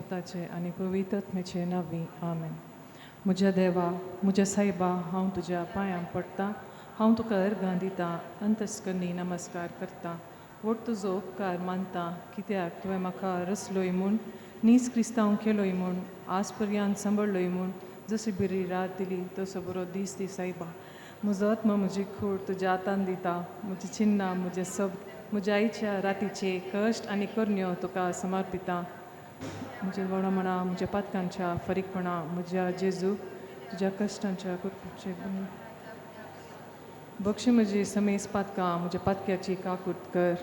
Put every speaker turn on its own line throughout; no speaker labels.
पुताचे आनी पवित्र आत्म्याचे नांवी आमेन. म्हज्या देवा, म्हज्या सायबा, हांव तुज्या पांयां पडटां. हांव तुका अर्गां दितां, अंतस्करणी नमस्कार करतां. वट तुजो उपकार मानतां, कित्याक तुवें म्हाका रचलोय म्हूण, नीज क्रिस्तांव केलोय म्हूण, आज पर्यंत सांबाळलोय म्हूण. जशी बरी रात दिली तसो बरो दीस दी सायबा. म्हजो आत्मा म्हजी खूड तुज्या हातान दिता. म्हजी चिन्नां, म्हजे शब्द, म्हज्या आईच्या रातीचे कश्ट आनी करण्यो तुका समर्पितां. म्हजे वडमणा, म्हज्या पातकांच्या फरीकपणा, म्हज्या जेजू तुज्या कश्टांच्या कुरपाचे बक्षी म्हजी समेस पातकां, म्हज्या पातक्याची काकूट कर.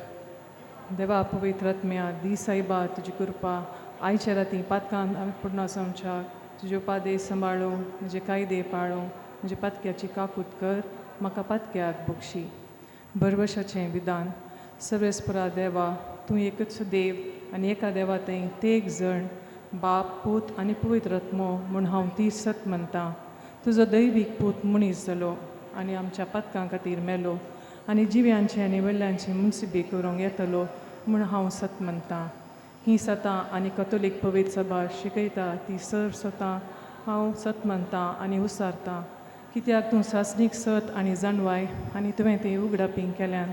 देवा पवित्र आत्म्या, दी सायबा तुजी कृपा. आयच्या राती पातकांत आमी पडना समच्या तुजे उपादे सांबाळूं, म्हजे कायदे पाळूं, म्हज्या पातक्याची काकूट कर. म्हाका पातक्याक बक्षी. भरवशाचें विधान. सर्वेस्परा देवा, तूं एकच देव आनी एका देवा थंय तेग जण, बाप, पूत आनी पवित्र आत्मो म्हूण हांव ती सत म्हणटां. तुजो दैवीक पूत मनीस जालो आनी आमच्या पातकां खातीर मेलो आनी जिव्यांचे आनी वडल्यांचे मुनसिबी करूंक येतलो म्हूण हांव सत म्हणटां. ही सतां आनी कथोलीक पवित्र सभा शिकयता ती सर स्वता हांव सत म्हणटां आनी उसारतां. कित्याक तूं सासणीक सत आनी जाणवाय आनी तुवें तें उगडापी केल्यान.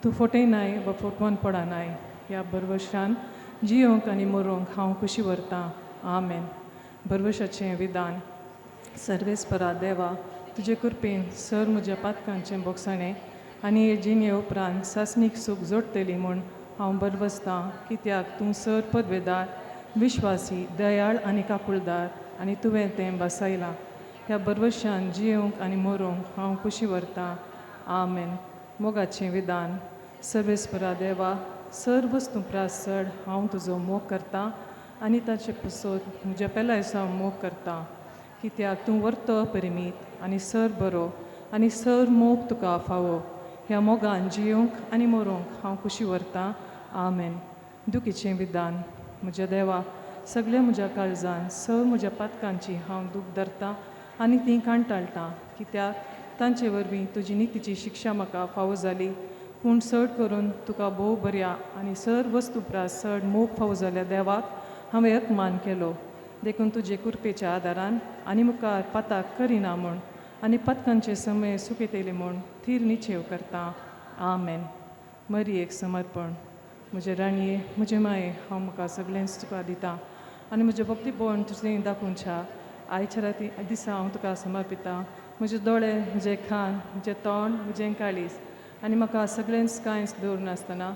तूं फटयनाय वा फटवून पडनाय. ह्या भरवशान जियोंक आनी मरोंक हांव खुशी व्हरतां. आमेन. भरवशाचें विधान. सर्वेस्परा देवा, तुजे कृपेन सर म्हज्या पातकांचें बोगसाणें आनी हे जिणे उपरांत सासणीक सूख जोडटली म्हूण हांव बरवसतां. कित्याक तूं सर पदवेदार, विश्वासी, दयाळ आनी काकूळदार आनी तुवें तें बसयलां. ह्या बरवशान जियोंक आनी मरोंक हांव खुशी व्हरतां. आमेन. मोगाचें विधान. सर्वेस्परा देवा, सर वस्तू प्रास चड हांव तुजो मोग करतां आनी ताचे पसत म्हज्या पेलायसां मोग करतां. कित्याक तूं वर्तो अपरिमीत आनी सर बरो आनी सर मोग तुका फावो. ह्या मोगान जियोंक आनी मरोंक हांव खुशी व्हरतां. आमेन. दुखीचें विधान. म्हज्या देवा, सगळ्या म्हज्या काळजान सर म्हज्या पातकांची हांव दूख धरतां आनी तीं काणटाळटां. कित्याक तांचे वरवीं तुजी नितीची शिक्षा म्हाका फावो जाली. पूण चड करून तुका भोव बऱ्या आनी सर वस्तू प्रास चड मोग फावो जाल्या देवाक हांवें अपमान केलो. देखून तुजे कृपेच्या आदारान आनी मुखार पाताक करिना म्हूण आनी पातकांचे समय सुकयतले म्हूण थीर निचेव करतां. आमेन. मरियेक समर्पण. म्हजे राणये, म्हजे माये, हांव म्हाका सगळेंच तुका दितां आनी म्हजें भक्तीपण तुजें दाखोवच्या आयच्या राती दिसा हांव तुका समर्पितां. म्हजे दोळे, म्हजें कान, म्हजें तोंड, म्हजें काळीज आनी म्हाका सगळेंच कांयच दवरनासतना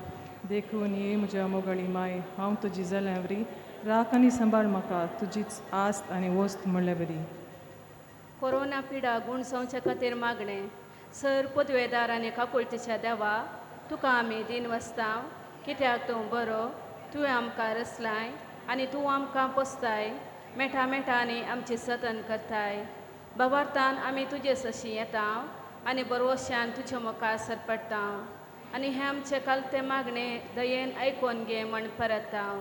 देखून ये म्हज्या मोगाळी माय, हांव तुजी जाल्यां बरी. राख आनी सांबाळ म्हाका तुजीच आस्त आनी वस्त म्हणल्यार बरी.
कोरोना पिडा गूण संवचे खातीर मागणें. सर पदवेदार आनी काकुळतीच्या देवा, तुका आमी दिन वसतां. कित्याक तूं बरो, तुवें आमकां रचलाय आनी तूं आमकां पोसताय. मेठा मेठांनी आमची सतन करताय. भवार्थान आमी तुजे सशी येतां आनी बरवशान तुज्या मुखार सरपडटां. आनी हें आमचें कालतें मागणें दयेन आयकोन घे म्हण परतां.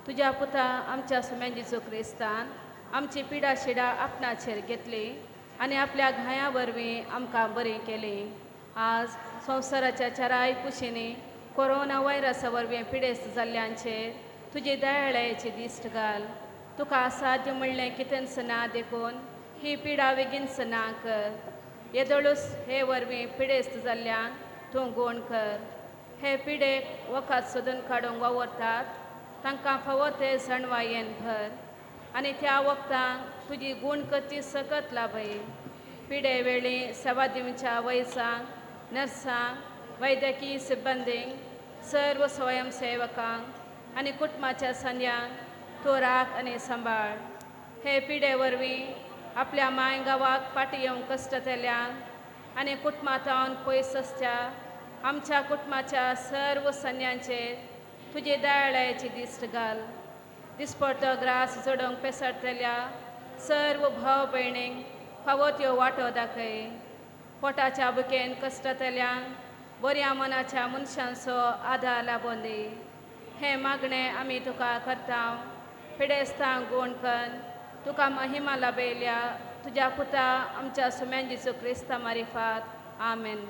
तुज्या पुता आमच्या सुम्या जेजू क्रिस्तान आमची पिडा शिडा आपणाचेर घेतली आनी आपल्या घाया वरवीं आमकां बरी केली. आज संवसाराच्या चाराय कुशींनी कोरोना व्हायरसा वरवीं पिडेस्त जाल्ल्यांचेर तुजी दयाळायेची दिश्ट घाल. तुका असाध्य म्हणलें कितेंच ना देखून ही पिडा बेगीनच ना कर. येदोळूच हे वरवीं पिडेस्त जाल्ल्यांक तूं गूण कर. हे पिडेक वखद सोदून काडूंक वावरतात तांकां फावो ते जाणवायेन भर आनी त्या वखदांक तुजी गूणकती सकत लाभय. पिडे वेळी सेवा दिवच्या वैजांक, नर्सांक, वैद्यकीय सिब्बंदींक, सर्व स्वयंसेवकांक आनी कुटुंबाच्या संद्यांक तूं राख आनी सांबाळ. हे पिडे वरवीं आपल्या माय गांवाक फाटीं येवंक कश्टतल्यांक आनी कुटुंबांतावन पयस आसच्या आमच्या कुटुंबाच्या सर्व सन्यांचेर तुजी दयाळायेची दिश्ट घाल. दिसपडटो ग्रास जोडोंक पेसडटल्या सर्व भाव भयणींक फावो त्यो वांटो दाखय. पोटाच्या बुकेन कश्टतल्यांक बऱ्या मनाच्या मनशांचो आदार लाबोवन दी. हें मागणें आमी तुका करतां. पिडेस्तांक गूण कर. तुका महिमा लाभयल्या तुज्या पुता आमच्या सुम्या जेजू क्रिस्ता मारिफात. आमेन.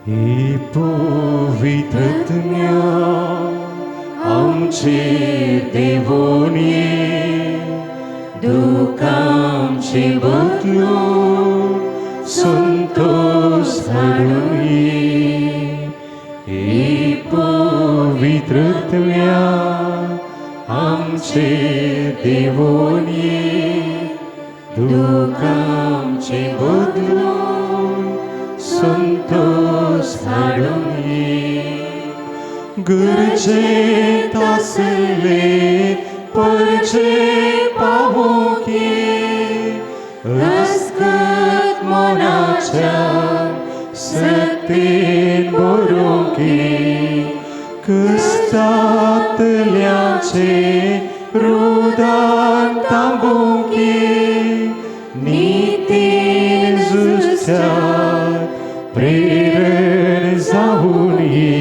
हे पवित्रत्म्या आमचे देवोनी दुःखांचे बदलून संतोष हाडूये. हे पवित्रत्म्या आमचे देवोनी दुःखांचे बदलून संतोष हाडूये. गरजेत आसले परचे पावोकी रसकत मोनाच्या सत्तेन बरोवकी कस्तांतल्याचे रुदान तांबोवकी नितीन झुजत्यात प्रेरण जाऊन ये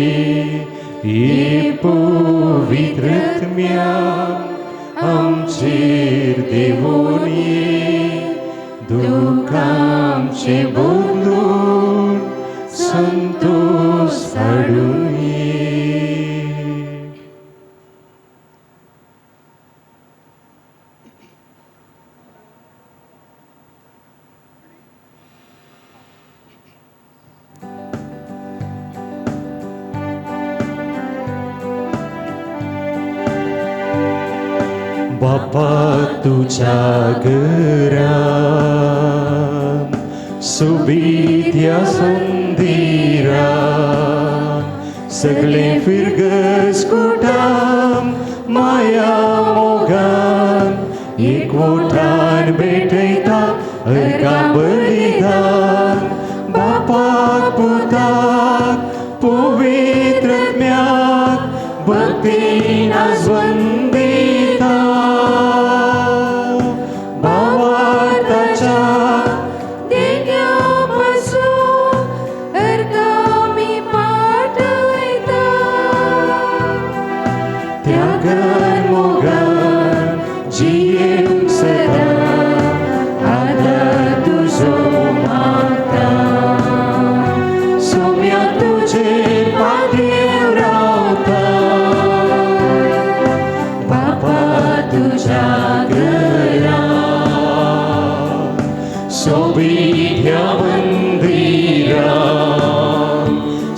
पवित्रत्म्या आमचेर देवून दुःखांचे बदलून संतोष हाडून बापा तुझ्या घरात सुबित्या संदिरात सगळे फिरगस कुटाम माया मोगान एकवटान भेटयता अर्गा बलिदान बापाक पुताक पवित्रत्म्याक भक्तीन आजवंदिता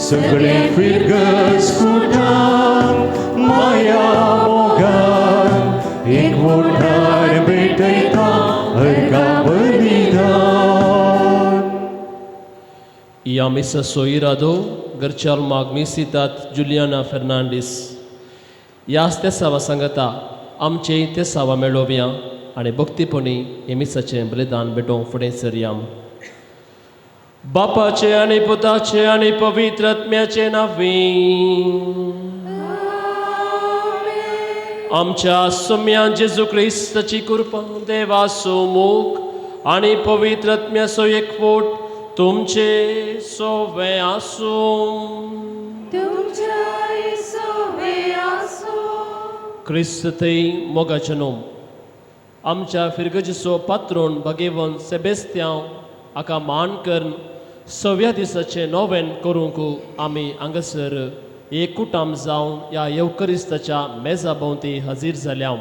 सगळे फिरगस कुटाम माया मोगान एकवटान भेटयता अर्गा बलिदान.
E a missa soirado Garcial Magmisitat Juliana Fernandes. याच ते सावा सांगता आमचे ते सावा मेळोवया आनी भक्तीपणी हे मिसाचें बलिदान भेटोवंक फुडें सरयाम. बापाचे आनी पुताचे आनी पवित्र आत्म्याचे नांवी आमच्या सोम्या जेजू क्रिस्ताची कृपा देवाचो मोग आनी पवित्र आत्म्याचो एकवट तुमचे सोवे आसूं. क्रिस्त थंय मोगाचे नोम आमच्या फिरगजीचो पात्रोन भगेवन सेबेस्त्यांव हाका मान करून 6व्या दिसाचे नोवेन करूंक आमी हांगासर एकूटाम जावन ह्या येवकरिस्ताच्या मेजा भोंवती हजीर जाल्या.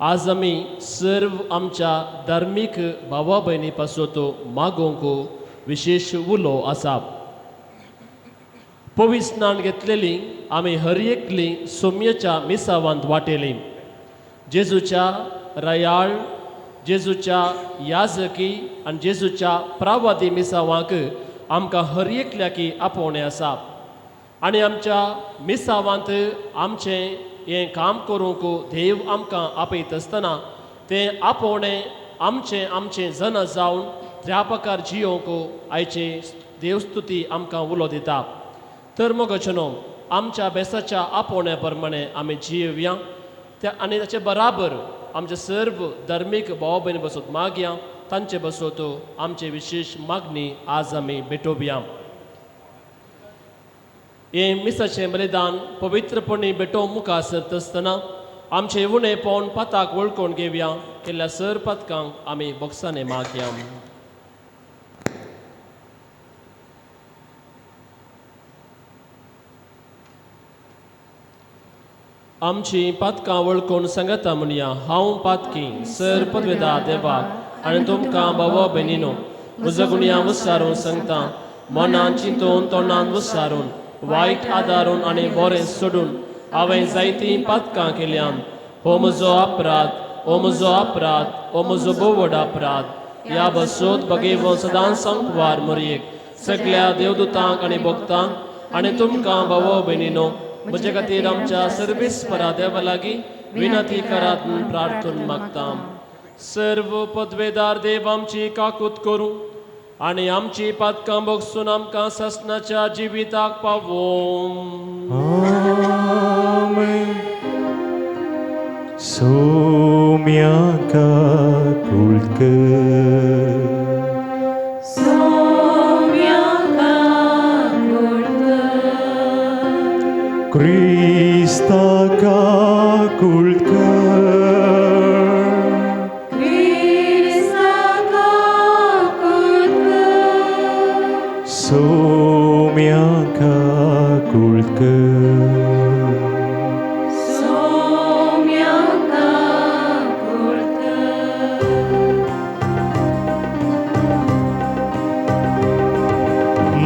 आज आमी सर्व आमच्या धार्मीक भावा भयणी पासत मागोवंक विशेष उलो आसा. पवित्र स्नान घेतलेली आमी हर एकली सोम्येच्या मिसावांत वांटेली. जेजूच्या रायाळ जेजूच्या याजकी आनी जेजूच्या प्रावादी मिसावांक आमकां हर एकल्याकी आपोवणें आसा आनी आमच्या मिसावांत आमचें हें काम करूंक देव आमकां आपयत आसतना तें आपोवणें आमचें जन जावन त्या प्रकार जियोंक आयचे देवस्तुती आमकां उलो दिता. तर मोगचनो आमच्या बेसाच्या आपोवण्या प्रमाणे आमी जियेवया आनी ताचे बराबर आमचे सर्व धार्मीक भाव भयणी बसत मागया तांचे बसत आमचे विशेष मागणी आज आमी भेटोवया. हे मिसाचें बलिदान पवित्रपणी भेटोवंक मुखार सरत आसतना आमचे उणें पोवन पाताक वळखून घेवया केल्ल्या सर पदकांक आमी बोक्साने मागया. आमची पदकां वळखून सांगता म्हणया, हांव पातकी सर पदवेदार देवाक आनी तुमकां भावो भयणीनो म्हजो गुन्यांव विचारून सांगता. मनान चिंतून तोंडान विचारून वायट आदारून आनी बरें सोडून हांवें जायतीं पदकां केल्यान हो म्हजो अपराध, हो म्हजो अपराध, हो म्हजो भोव व्हड अपराध. ह्या बसोत बगेवन सदांच सांकवार मरयेक सगळ्या देवदूतांक आनी भक्तांक आनी तुमकां भावो भयणीनो म्हजे खातीर आमच्या सर्वेस्परा देवा लागीं विनंती करात म्हूण प्रार्थून मागता. सर्व पदवेदार देव आमची काकूत करूं आनी आमची पदकां बोगसून आमकां ससनाच्या जिविताक पावों.
Amen. Soumyaka kulker. Krista ka kulker. Soumyaka kulker.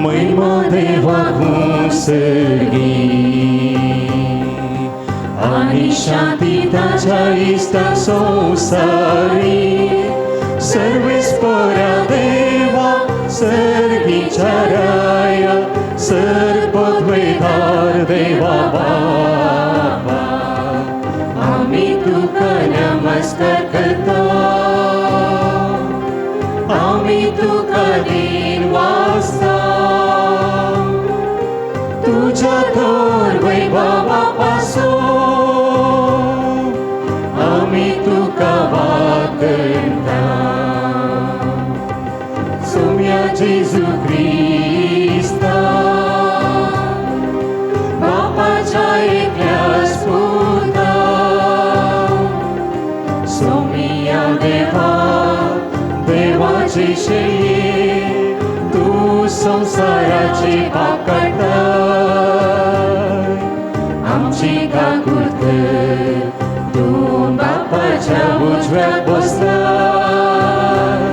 महिमा देवा सर्गी आणि शांती ताच्या इष्टा संसारी सर्वेस्परा देवा सर्गीच्या राया सर्वपदवेदार देवा बाबा आम्ही तुका नमस्कार करता. आम्ही तुका दिन वाजता. तुझ्या थोर वैभवापासून आम्ही तुका वाकणता. सोम्या जेजू ख्रिस्ता बापाच्या एकल्याच पुता सोम्या देवा देवाचे शये तू संसाराचे पाप काढताय. आमची काकूत कर तू बापाच्या उजव्यात बसलाय.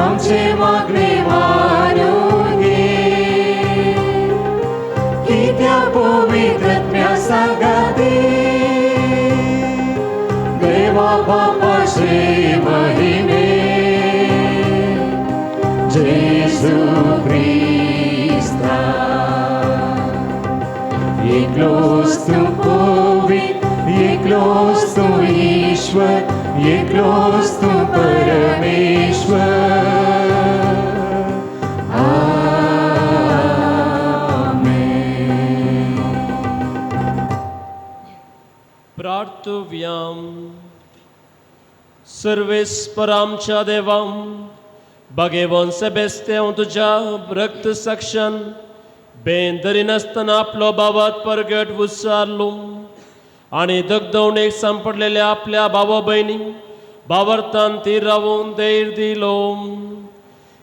आमचे मागणे मानून घे कित्या पवित्रत्म्या सांगाते देवा बापाचे महिमे जेजू ख्रिस्ता. एकलोच तू पवित्र, एकलोच तू ईश्वर, एकलोच तू परमेश्वर. आमेन.
प्रार्थुव्याम. सर्वेस्परामच्या देवाम भगेवन सेबेस्तेव तुझ्या रक्त साक्षान बेंदरी नासतना आपलो भावात परगट उच्चारलो आनी दगदवणेक सांपडलेल्या आपल्या भावा भयणी भावार्थान ती रावून धैर्य दिलो.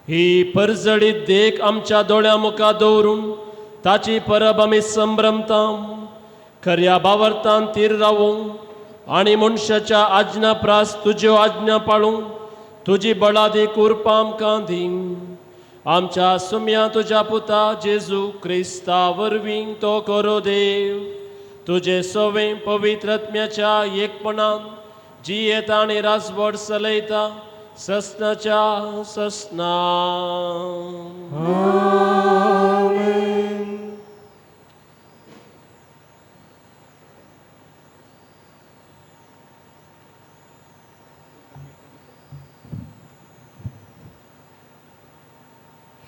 ही परजडीत देख आमच्या दोळ्या मुखार दवरून ताची परब आमी संभ्रमता. खऱ्या भावार्थान तीर रावूं आनी मनशाच्या आज्ञा प्रास तुज्यो आज्ञा पाळूं तुजी बळादी कुरपा आमकां दी. आमच्या सुम्या तुज्या पुता जेजू क्रिस्ता वरवीं तो करो देव तुजे सोवे पवित्रत्म्याच्या एकपणान जियेता आनी राजवट चलयता ससनाच्या ससना.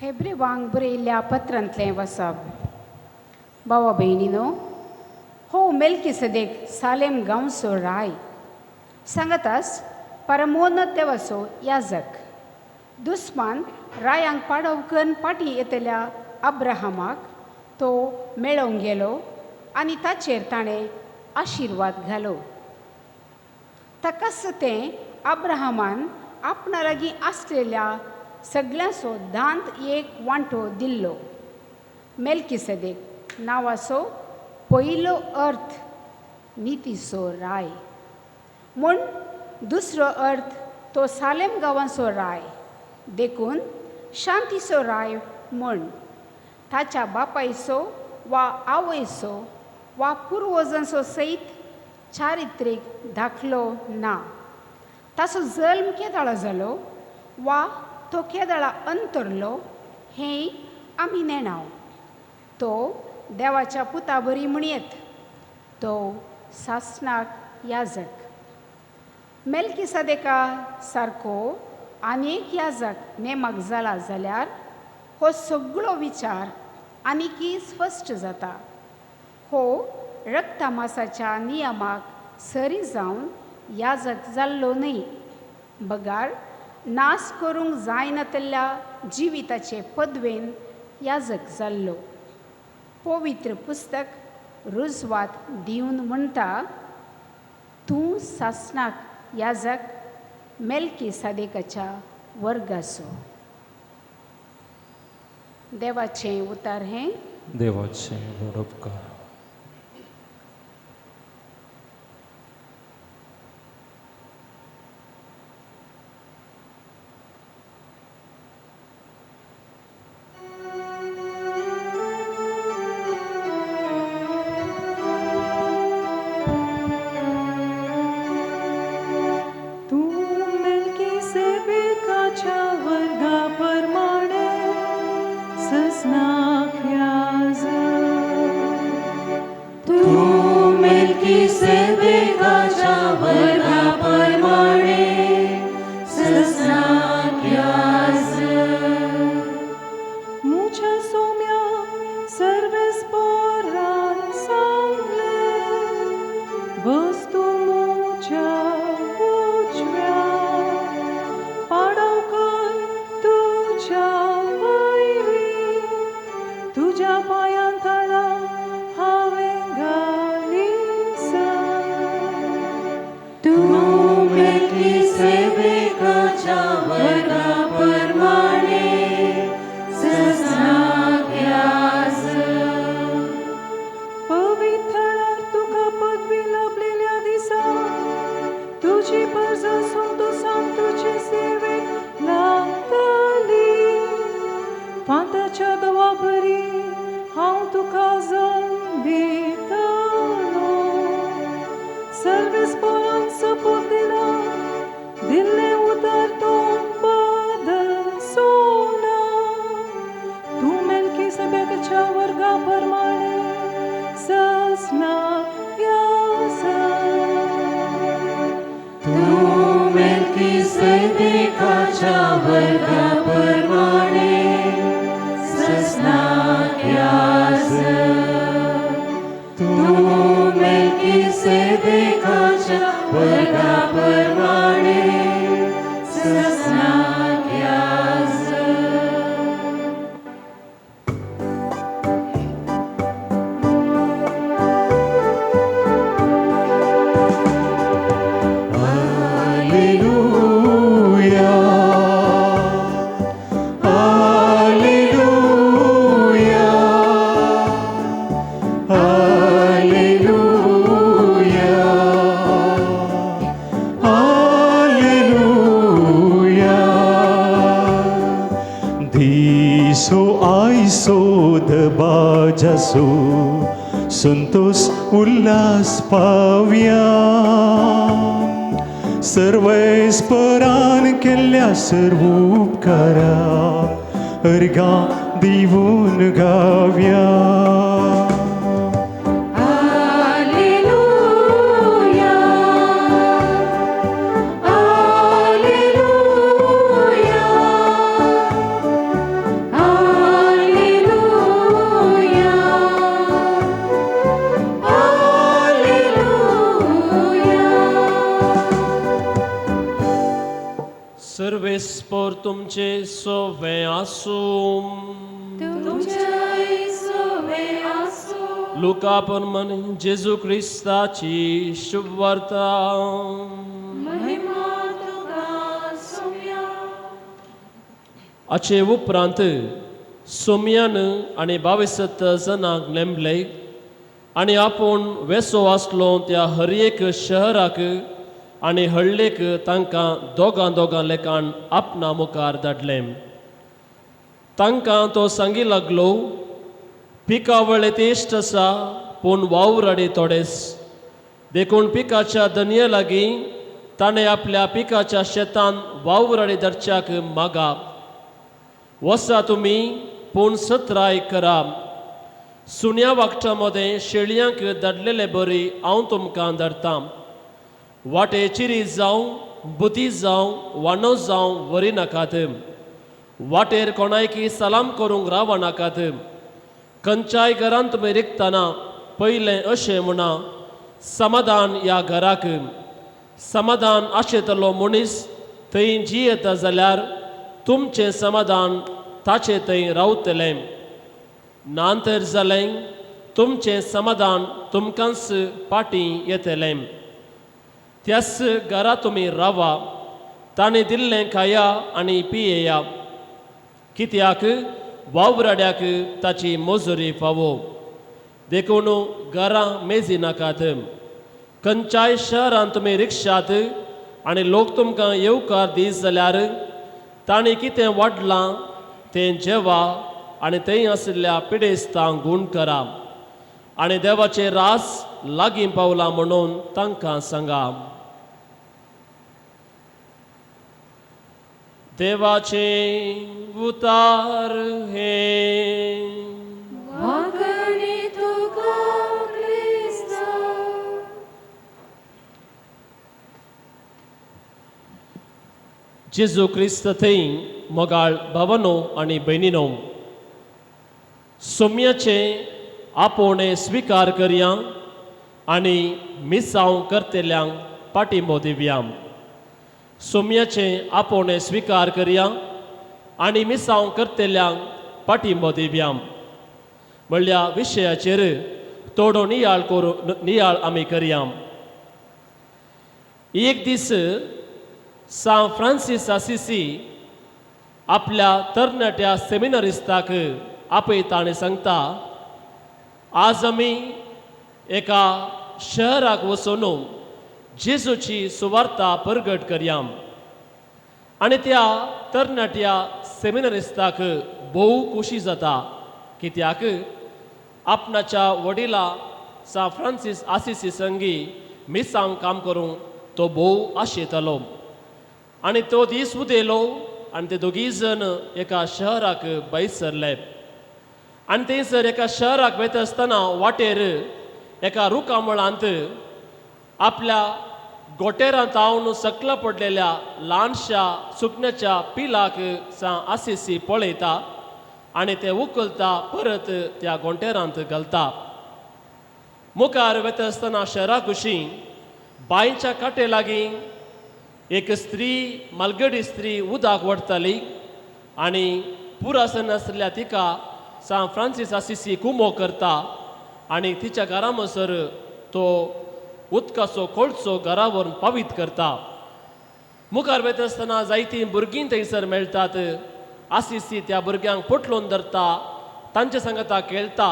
हेब्रे वांग बरयल्ल्या पत्रांतलें वसप. भावा भयणीनो, हो मेल्किसेदेक सालेम गांवचो राय सांगतास परमोन्नत देवाचो याजक दुस्मान रायांक पाडवकन पाटी येतल्या अब्राहमाक तो मेळोवंक गेलो आनी ताचेर ताणें आशिर्वाद घालो. ताकाच तें अब्राहमान आपणा लागीं आसलेल्या सगळ्यांचो दांत एक वांटो दिल्लो. मेल्किसेदेक नांवाचो पयलो अर्थ नितीचो राय म्हूण दुसरो अर्थ तो सालेम गांवाचो राय देखून शांतीचो राय म्हूण ताच्या बापायचो वा आवयचो वा पुर्वजांचो सयत चारित्रीक दाखलो ना. ताचो जल्म केदाळा जालो वा तो केदाळा अंतरलो हें आमी नेणाव. तो देवाच्या पुता बरी म्हणयत. तो सासणाक याजक. मेल्किसेदेका सारको आनीक याजक नेमाक जाला जाल्यार हो सगळो विचार आनीकी स्पश्ट जाता. हो रक्तमासाच्या नियमाक सरी जावन याजक जाल्लो न्हय, बगार नाश करूंक जायनातल्या जिविताचे पदवेन याजक जाल्लो. पवित्र पुस्तक रुजवात दिवन म्हणटा, तूं सासणाक याजक मेल्किसेदेकाच्या वर्गाचो. देवाचें उतार हें.
देवाचे व्हड उपकार. संतोष उल्लास पावया. सर्वेस्परान केल्ल्या सर्व उपकाराक अर्गां दिवून गावया.
सर्वेस्पर तुमचे सोवे आसूं. लुका परमन जेजू क्रिस्ताची शुभ वार्ता.
महिमा
हाचे उपरांत सोमयान आनी 22 जणांक नेमले आनी आपूण वेसो आसलो त्या हर एक शहराक आनी हळ्ळेक तांकां दोगां लेखान आपणा मुखार धाडले. तांकां तो सांगी लागलो, पिकावळ येतेश्ट आसा पूण वावराडे थोडेच. देखून पिकाच्या दनये लागीं ताणें आपल्या पिकाच्या शेतान वावराडे धरच्याक मागा. वसा तुमी पूण सत्राय करा. सुन्या वागटा मदें शेळयांक धाडलेले बरी हांव तुमकां धाडटां. वाटे चिरी जावं बुती जावं वांडो जावं वरी नाकात. वाटेर कोणायकी सलाम करूंक रावा नाकात. खंयच्याय घरान तुमी रिकतना पयलें अशें म्हणा, समाधान ह्या घराक. समाधान आशेतलो मनीस थंय जियेता जाल्यार तुमचें समाधान ताचे थंय रावतलें. नांतर जालें तुमचें समाधान तुमकांच पाटी येतलें. त्याच घरा तुमी रावा. ताणें दिल्लें खाया आनी पियेया. कित्याक वावराड्याक ताची मजुरी फावो. देखून घरां मेजी नाकात. खंयच्याय शहरान तुमी रिक्षात आनी लोक तुमकां येवकार दीत जाल्यार ताणें कितें वाडलां तें जेवा आनी थंय आशिल्ल्या पिडेस्तांक गूण करा. आनी देवाचें रास लागीं पावलां म्हणून तांकां सांगा. देवाचें उतार हे. जेजू क्रिस्त थंय मोगाळ भावनो आनी भयणीनो, सोम्याचे आपोवणे स्विकार करया आनी मिसांव करतेल्यांक पाठिंबो दिवया. सोम्याचे आपोवणे स्विकार करया आनी मिसांव करतेल्यांक पाठिंबो दिवया. म्हणल्या विशयाचेर थोडो नियाळ आमी करया. एक दीस सान फ्रांसीस असिसी आपल्या तरणाट्या सेमिनरिस्ताक आपयता आनी सांगता, आज आमी एका शहराक वचून जेजूची सुवार्ता परगट करया. आनी त्या तरणाट्या सेमिनरिस्ताक भोव खुशी जाता. कित्याक आपणाच्या वडिला सान फ्रांसीस असिसी संगी मिसांव काम करूंक तो भोव आशेतालो. आनी तो दीस उदेलो आनी ते दोगी जण एका शहराक भायर सरले. आनी थंयसर एका शहराक वयता आसतना वाटेर एका रुखामळांत आपल्या गोटेरांत तावन सकला पडलेल्या ल्हानशा सुकण्याच्या पिलाक सान असिसी पळयता आनी ते उखलता परत त्या गोंटेरांत घालता. मुखार वयता आसतना शहरा कुशीं बांयच्या काटे लागीं एक स्त्री, मालगडी स्त्री उदक वडताली आनी पुरासन आसल्या तिका सान फ्रांसीस असिसी कुमो करता आनी तिच्या घरा म्हणसर तो उदकाचो कोळसो घरा व्हरून पावीत करता. मुखार वयता आसतना जायतीं भुरगीं थंयसर मेळटात. असिसी त्या भुरग्यांक पटलोवन धरता, तांचे सांगता खेळटा.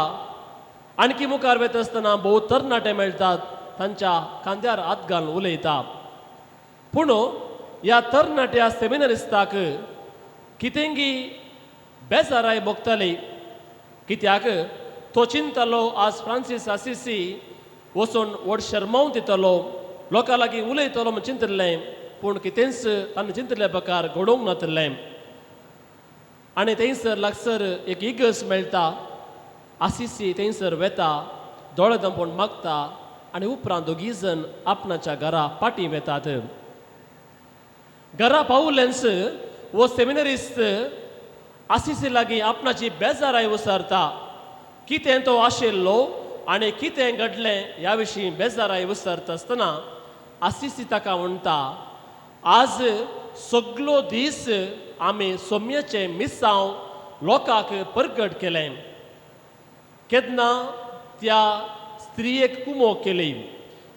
आणकी मुखार वयता आसतना भोव तरणाटे मेळटात, तांच्या खांद्यार हात घालून उलयता. पूण ह्या तरणाट्या सेमिनरिस्ताक कितेंगी बेजाराय भोगताली. कित्याक तो चिंतलो आज फ्रांसीस असिसी वचून व्हड शर्मावन दितलो, लोकां लागीं उलयतलो म्हूण चिंतलें. पूण कितेंच ताणें चिंतले प्रकार घडोवंक नातलें. आनी थंयसर लागसर एक इगर्ज मेळटा. असिसी थंयसर वेता, दोळे धांपून मागता आनी उपरांत दोगी जण आपणाच्या घरा पाटी वेतात. घरा पावुल्लेंच वो सेमिनरिस्ट असिसी लागीं आपणाची बेजाराय विचारता. कितें तो आशिल्लो आनी कितें घडलें ह्या विशीं बेजाराय विचारता आसतना असिसी ताका म्हणटा, आज सगलो दीस आमी सोम्याचें मिसांव लोकांक परगट केलें. केन्ना त्या स्त्रियेक कुमो केली,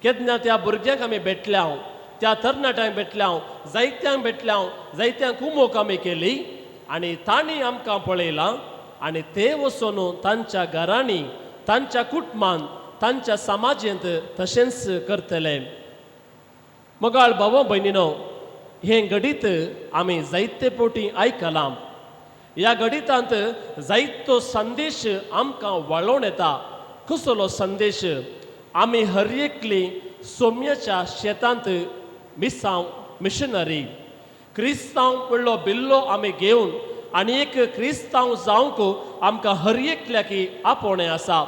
केन्ना त्या भुरग्यांक आमी भेटल्याव, त्या तरणाट्यांक भेटल्याव, जायत्यांक भेटल्याव, जायत्यांक कुमोक आमी केली आनी तांणी आमकां पळयलां आनी ते वचून तांच्या घरांनी तांच्या कुटुंबांत तांच्या समाजेंत तशेंच करतले. मोगाळ भाव भयणीनो, हे गडीत आमी जायते फावटी आयकलां. ह्या गडितांत जायतो संदेश आमकां वळोवन येता. कसलो संदेश? आमी हर एकली सोम्याच्या शेतांत मिसांव मिशनरी क्रिस्तांव म्हणलो बिल्लो आमी घेवन आनी एक क्रिस्तांव जावंक आमकां हर एकल्याकी आपोवणें आसा.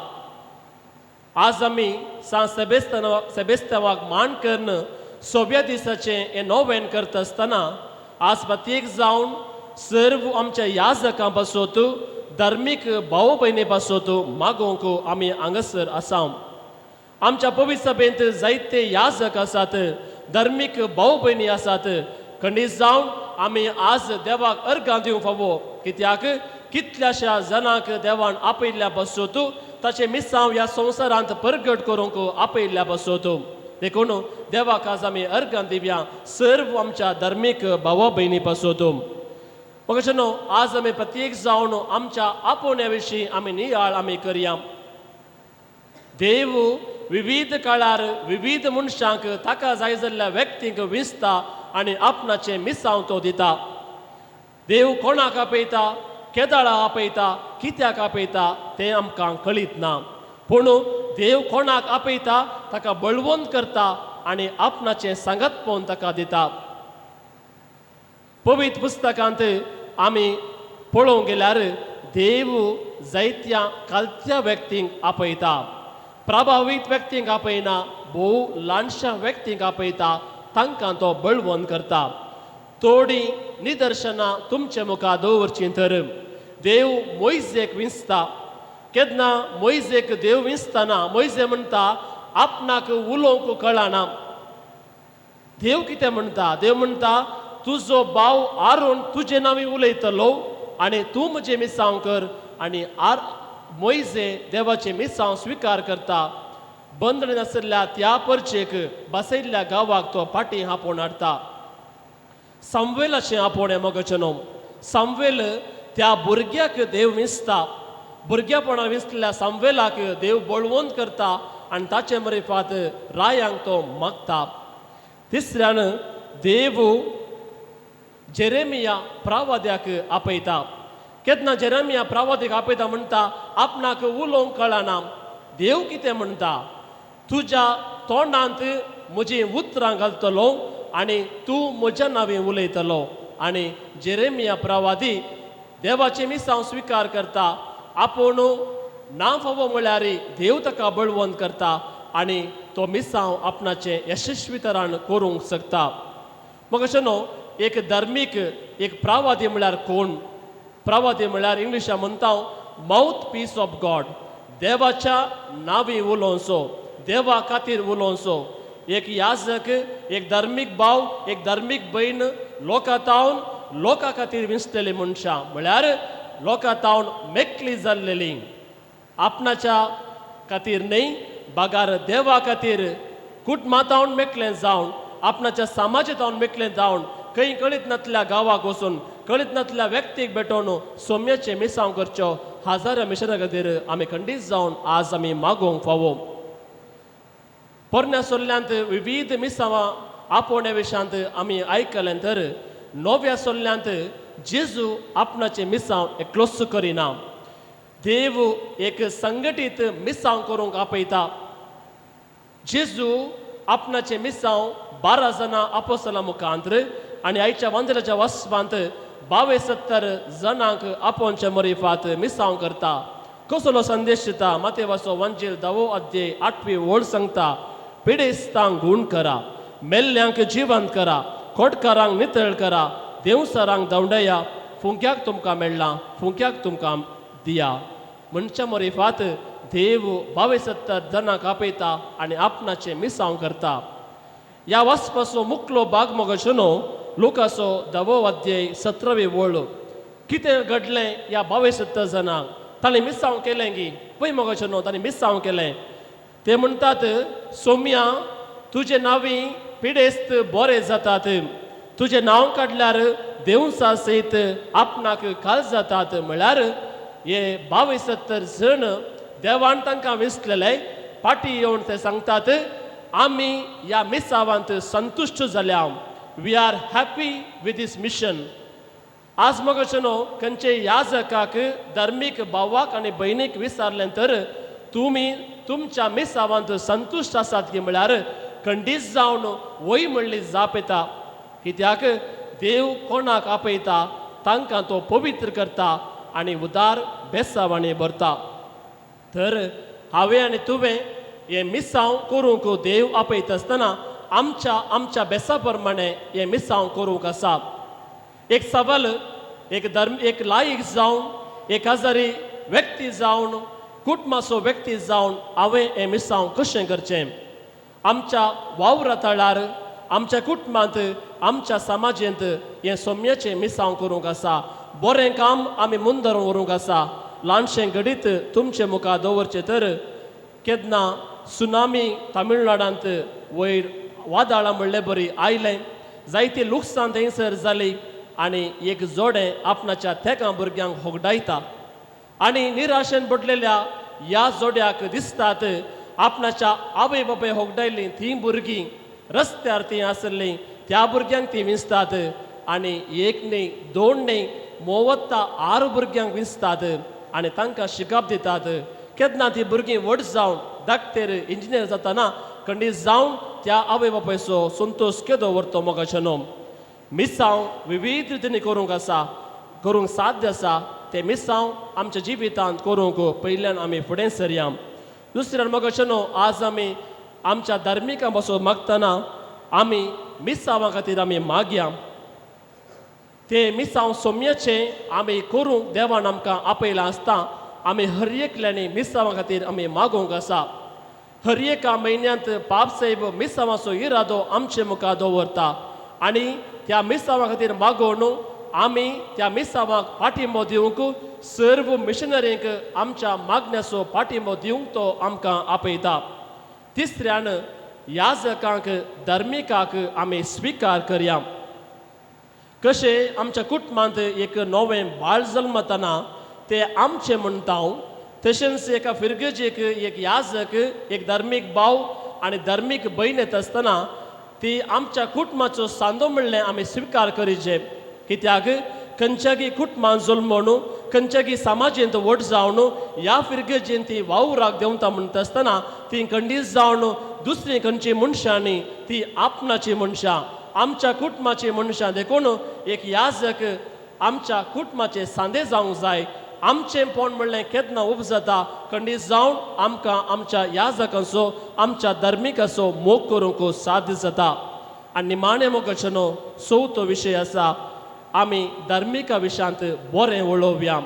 आज आमी सांत सेबेस्तांवाक मान करून 6व्या दिसाचें हें नोवेन करता आसतना आज प्रत्येक जावन सर्व आमच्या याजकां पासत धर्मीक भाव भयणी पासत मागोवंक आमी हांगासर आसा. आमच्या पवित्र सभेंत जायते याजक आसात, धर्मीक भाव भयणी आसात. खंडीत जावन आमी आज देवाक अर्गां दिवंक फावो, कित्याक कितल्याशा जाणांक देवान आपयल्ल्या पासत ताचे मिसांव ह्या संवसारांत परगट करूंक आपयल्ल्या पासत. देखून देवाक आज आमी अर्गां दिवया सर्व आमच्या धर्मीक भावा भयणी पासत. मगजनो आज आमी प्रत्येक जावन आमच्या आपोवण्या विशीं आमी नियाळ आमी करया. देव विविध काळार विविध मनशांक ताका जाय जाल्ल्या व्यक्तींक विंचता आनी आपणाचें मिसांव तो दिता. देव कोणाक आपयता, केदाळा आपयता, कित्याक आपयता तें आमकां कळीत ना. पूण देव कोणाक आपयता ताका बळवंत करता आनी आपणाचें सांगतपण ताका दिता. पवित्र पुस्तकांत आमी पळोवंक गेल्यार देव जायत्या कालत्या व्यक्तींक आपयता, प्रभावीत व्यक्तींक आपयना, भोव ल्हानशा व्यक्तींक आपयता, तांकां तो बळवंत करता. थोडी निदर्शनां तुमचे मुखार दवरचीं तर देव मोइजेक विंचता. केन्ना मोइजेक देव विंचतना मोइजे म्हणटा आपणाक उलोवंक कळना. देव कितें म्हणटा? देव म्हणटा तुजो भाव आरोन तुजे नांवी उलयतलो आनी तूं म्हजें मिसांव कर. आनी मोइजे देवाचें मिसांव स्विकार करता. बंदण आशिल्ल्या त्या परचेक बसयल्ल्या गांवाक तो फाटीं आपोवन हाडटा. सामुएलाचें आपोवणें मगचनो. सामुएल त्या भुरग्याक देव विंचता. भुरग्यापणान विंचलेल्या सामुएलाक देव बळवंत करता आनी ताचे मरेफात रायांक तो मागता. तिसऱ्यान देव जेरेमिया प्रवाद्याक आपयता. केन्ना जेरेमिया प्रवाद्याक आपयता म्हणटा आपणाक उलोवंक कळना. देव कितें म्हणटा? तुज्या तोंडांत म्हजीं उतरां घालतलो आनी तूं म्हज्या नांवी उलयतलो. आनी जेरेमिया प्रवादी देवाचें मिसांव स्विकार करता. आपूण ना फावो म्हळ्यार देव ताका बळवंत करता आनी तो मिसांव आपणाचें यशस्वी तरान करूंक शकता. मग अशें न्हू, एक धर्मीक एक प्रवादी म्हळ्यार कोण? प्रवादी म्हळ्यार इंग्लिशां म्हणटा माउथ पीस ऑफ गॉड. देवाच्या नांवी उलोवचो, देवा खातीर उलोवचो. एक याजक, एक धर्मीक भाव, एक धर्मीक भयण लोकां खातीर विंचलेली मनशां म्हळ्यार लोकां मेकली जाल्लेलीं. आपणाच्या खातीर न्ही, बागार देवा खातीर कुटुंबांतावन मेकलें जावन, आपणाच्या समाजांतावन मेकलें जावन, खंय कळीत नातल्या गांवाक वचून, कळीत नातल्या व्यक्तीक भेटोवन सोम्याचें मिसांव करच्यो हजारां मिशनां खातीर आमी खंडीत जावन आज आमी मागोवंक फावो. पोरण्या सोल्ल्यांत विविध मिसांवां आपोवण्या विशयांत आमी आयकलें तर नव्या सोल्ल्यांत जेजू आपणाचें मिसांव एकलोच करिना. देव एक संघटीत मिसांव करूंक आपयता. जेजू आपणाचें मिसांव 12 जाणां आपोस्तलां मुखांतर आनी आयच्या वांजलाच्या वस्पांत 72 जाणांक आपोवच्या मरेफात मिसांव करता. कसलो संदेश दिता? मातेवाचो वांजेल 10 अध्याय 8वी ओळ सांगता, पिडेस्तांक गूण करा, मेल्ल्यांक जिवंत करा, खोडकारांक नितळ करा, देवसरांक दवंडया, फुंक्याक तुमकां मेळ्ळां, फुंक्याक तुमकां दिया. मनच्या मरेफात देव 72 जाणांक आपयता आनी आपणाचें मिसांव करता. ह्या वचपाचो मुखलो भाग मोगशनो लुकाचो 10 अध्याय 17वी ओळ. कितें घडलें ह्या 72 जाणांक? तांणी मिसांव केलें गी पळय मोगशनो, तांणी मिसांव केलें. ते म्हणटात, सोम्या तुजे नांवी पिडेस्त बरें जातात, तुझे नांव काडल्यार देवसा सयत आपणाक काल जातात म्हळ्यार हे 22-70 जण देवान तांकां विसलेले पाटी येवन ते सांगतात आमी ह्या मिसावांत संतुश्ट जाल्या we are happy with this mission. आज मगचनो खंयचे याजकाक धर्मीक भावाक आनी भयणीक विचारलें तर तुमी तुमच्या मिसावांत संतुश्ट आसात की म्हळ्यार खंडीत जावन वय म्हणली जाप येता. कित्याक देव कोणाक आपयता तांकां तो पवित्र करता आनी उदार बेसावांनी भरता. तर हांवें आनी तुवें हे मिसांव करूंक देव आपयत आसतना आमच्या बेसा प्रमाणे हे मिसांव करूंक आसा. एक सवाल एक लायक जावन एक हजारी व्यक्ती जावन कुटुंबाचो व्यक्ती जावन हांवें हें मिसांव कशें करचें. आमच्या वावरातळार आमच्या कुटुंबांत आमच्या समाजांत हें सोम्याचें मिसांव करूंक आसा. बरें काम आमी मुंदरून व्हरूंक आसा. ल्हानशें घडीत तुमचे मुखार दवरचें तर केन्ना सुनामी तामिळनाडांत वयर वादळां म्हणले बरी आयलें जायती लुकसाण थंयसर जाली आनी एक जोडें आपणाच्या तेगां भुरग्यांक होगडायता आनी निराशेन पडलेल्या ह्या जोड्याक दिसतात आपणाच्या आवय बापाय होगडायलीं तीं भुरगीं रस्त्यार तीं आसलीं त्या भुरग्यांक तीं विंचतात आनी एक न्ही दोन न्ही 96 भुरग्यांक विंचतात आनी तांकां शिकप दितात. केन्ना तीं भुरगीं व्हड जावन धाकटेर इंजिनियर जातना खंडीत जावन त्या आवय बापायचो संतोश केदो व्हरतो मोगाचेनो. मिसांव विविध रितींनी करूंक आसा करूंक साध्य आसा. ते मिसांव आमच्या जिवितांत करूंक पयल्यान आमी फुडें सरया. दुसऱ्यान मोगाचेनो आज आमी आमच्या धार्मिकां पासून मागतना आमी मिसांवा खातीर आमी मागया. ते मिसांव सोम्याचे आमी करूंक देवान आमकां आपयलां आसता. आमी हर एकल्यानी मिसांवा खातीर आमी मागोवंक आसा. हर एका म्हयन्यांत पापसाहेब मिसांवाचो इरादो आमचे मुखार दवरता आनी त्या मिसांवा खातीर मागोवन आमी त्या मिसांवाक पाठिंबो दिवंक सर्व मिशनरींक आमच्या मागण्याचो पाठिंबो दिवंक तो आमकां आपयता. तिसऱ्यान याजकांक धर्मिकाक आमी स्विकार करया. कशें आमच्या कुटुंबांत एक नवें बाळ जल्मतना ते आमचे म्हणटा तशेंच एका फिरगेजेक एक याजक एक धर्मीक भाव आनी धर्मीक भयण येता आसतना ती आमच्या कुटुंबाचो सांदो म्हणलें आमी स्विकार करीचे. कित्याक खंयच्यागी कुटुंबांत जल्मून खंयच्यागी समाजांत व्हड जावन ह्या फिरगेजेन ती वावराक देंवता म्हणटा आसतना ती खंडीत जावन दुसरी खंयची मनशां न्ही ती आपणाची मनशां आमच्या कुटुंबाची मनशां देखून एक याजक आमच्या कुटुंबाचे सांदे जावंक जाय. आमचें पोण म्हणलें केन्ना उपजता खंडीत जावन आमकां आमच्या याजकांचो आमच्या धर्मिकाचो मोग करूंक साध्य जाता. आनी निमाणें मोगाचेनो चवथो विशय आसा आमी धर्मिका विशयांत बरें वळोवया.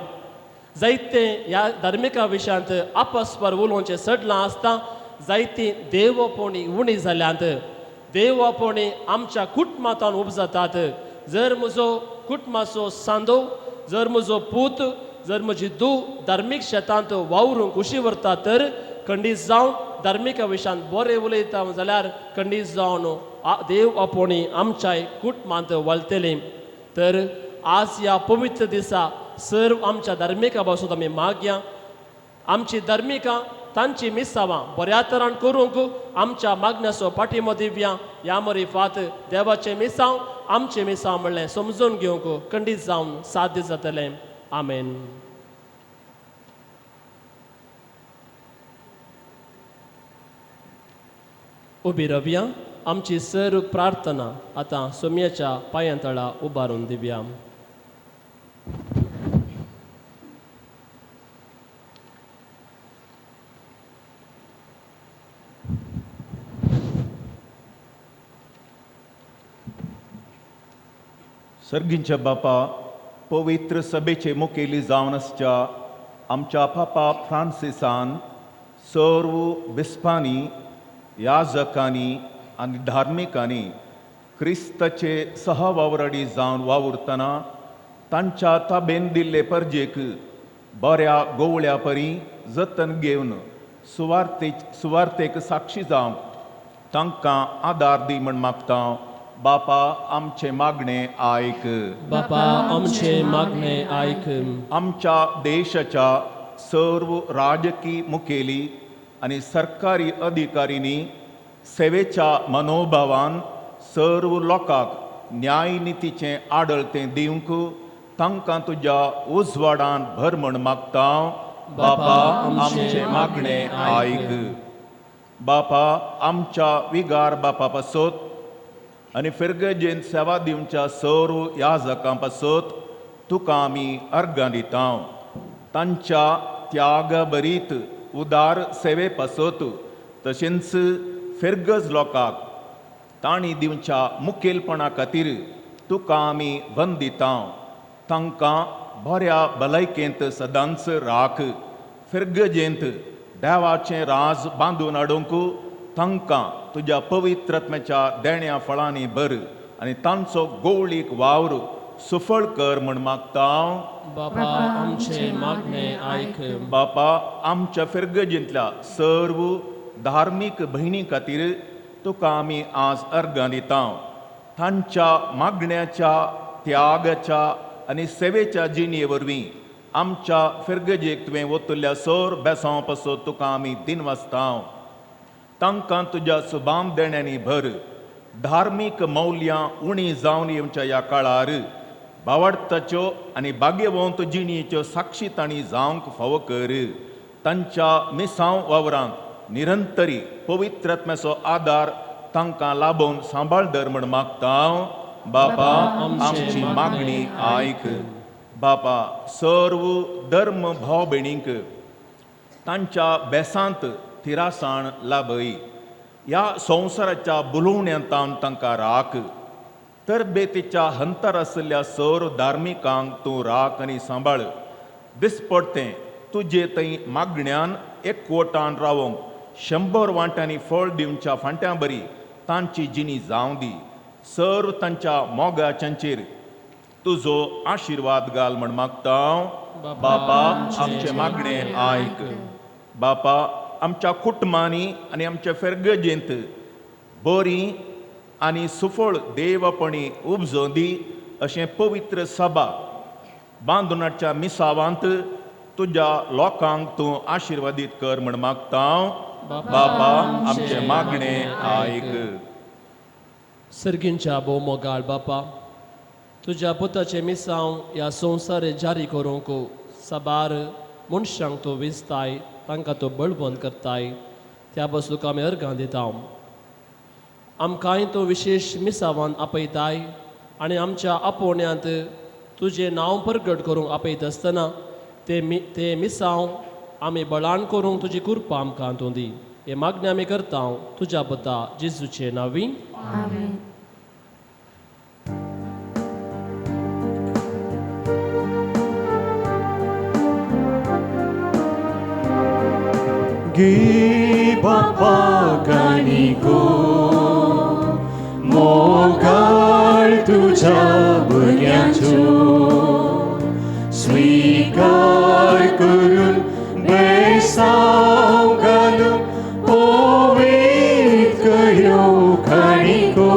जायते ह्या धर्मिका विशयांत आपस्पर उलोवचें सडलां आसता. जायतीं देवपोणी उणी जाल्यांत. देवपोणी आमच्या कुटुंबांतान उपजतात. जर म्हजो कुटुंबाचो सांदो जर म्हजो पूत जर म्हजी धूव धार्मीक शेतांत वावरूंक कुशी व्हरता तर खंडीत जावन धार्मिका विशयांत बरें उलयता जाल्यार खंडीत जावन देव आपोणी आमच्याय कुटुंबांत वळटलीं. तर आज ह्या पवित्र दिसा सर्व आमच्या धर्मिका पासून आमी मागया. आमची धर्मिकां तांची मिसांवां बऱ्या तरान करूंक आमच्या मागण्याचो पाठिंबो दिवया. ह्या मरिफात देवाचें मिसांव आमचें मिसांव म्हणलें समजून घेवंक खंडीत जावन साध्य जातलें. आमेन. उबी रवया. आमची सर्व प्रार्थना आतां सोम्याच्या पांयांतळा उबारून दिवया.
सर्गींच्या बापा पवित्र सभेचे मुखेली जावन आसच्या आमच्या पापा फ्रांसिसान सर्व बिस्पांनी याजकांनी आनी धार्मिकांनी क्रिस्ताचे सहवावरडी जावन वावुरतना तांच्या ताबेन दिल्ले परजेक बऱ्या गोवळ्या परी जतन घेवन सुवार्थेक साक्षी जावंक तांकां आदार दी म्हण मागता. बापा आमचे मागणे आयक.
बापा आमचे मागणे ऐक.
आमच्या देशाच्या सर्व राजकीय मुखेली आणि सरकारी अधिकाऱ्यांनी सेवेच्या मनोभावान सर्व लोकांक न्याय नितीचें आडळतें दिवंक तांकां तुज्या उजवाडान भर म्हण मागता. बापा आमचे मागणे आयक. बापा आमच्या विगार बापा पासत आनी फिरगजेन सेवा दिवच्या सर्व याजकां पासत तुका आमी अर्गां दिता. तांच्या त्याग बरीत उदार सेवे पासत तशेंच फिरगज लोकांक तांणी दिवच्या मुखेलपणा खातीर तुका आमी वंदिता. तांकां बऱ्या भलायकेंत सदांच राख. फिरगजेंत देवाचें राज बांदून हाडूंक तांकां तुज्या पवित्रत्म्याच्या देण्या फळांनी भर आनी तांचो गवळीक वावर सुफळ कर म्हण मागता.
बापा आमचे मागणे ऐक.
बापा आमच्या फिरगजेंतल्या सर्व धार्मीक भयणी खातीर तुका आमी आज अर्गां दिता. तांच्या मागण्याच्या त्यागाच्या आनी सेवेच्या जिणे वरवीं आमच्या फिरगजेक तुवें ओतल्या सर बेसांव पासत तुका आमी दिनवासता. तांकां तुज्या सुबाम देण्यांनी भर. धार्मीक मौल्यां उणी जावन येवच्या ह्या काळार भावार्थाच्यो आनी भाग्यवंत जिणेच्यो साक्षी तांणी जावंक फावो कर. तांच्या मिसांव वावरांत निरंतरी पवित्रत्म्याचो आदार तांकां लाबोवन सांबाळ दर म्हण मागता. बापा आमची मागणी आयक. बापा सर्व धर्म भाव भयणींक तांच्या बेसांत थिरासाण लाभय. ह्या संवसाराच्या बुलोवण्यांतान तांकां राख. तरबेतीच्या हंतर आसलेल्या सर धार्मिकांक तूं राख आनी सांबाळ. दिसपडतें तुजे थंय मागण्यान एकवटान रावंक 100 वांट्यांनी फळ दिवच्या फांट्यां बरी तांची जिणी जावं दी. सर्व तांच्या मोगाच्यांचेर तुजो आशिर्वाद घाल म्हण मागता. बापा आमचे मागणे आयक. बापा आमच्या कुटुंबांनी आनी आमच्या फिरगजेंत बरी आनी सुफळ देवपणी उपजोवन दी अशें पवित्र सभा बांदुनाच्या मिसावांत तुज्या लोकांक तूं आशिर्वादीत कर म्हण मागता. बापा आमचे मागणे आयक.
सर्गींच्या भोव मोगाळ बापा तुज्या पुताचे मिसांव ह्या संवसार जारी करूंक साबार मनशांक तूं वेंचताय तांकां तूं बळवंत करताय. त्या बसूक आमी अर्गां दिता. आमकांय तूं विशेश मिसावान आपयताय आनी आमच्या आपोवण्यांत तुजें नांव प्रगट करूंक आपयत आसतना ते मिसांव आमी बळान करूंक तुजी कृपा आमकां तूं दी. हे मागणी आमी करता तुज्या पुता जेजूचे नांवी.
गे बापा गाणी गो मोगाळ तुझ्या भुरग्यांचो स्वीकार करून बेसांव घालून पवित्र कयो खाणी गो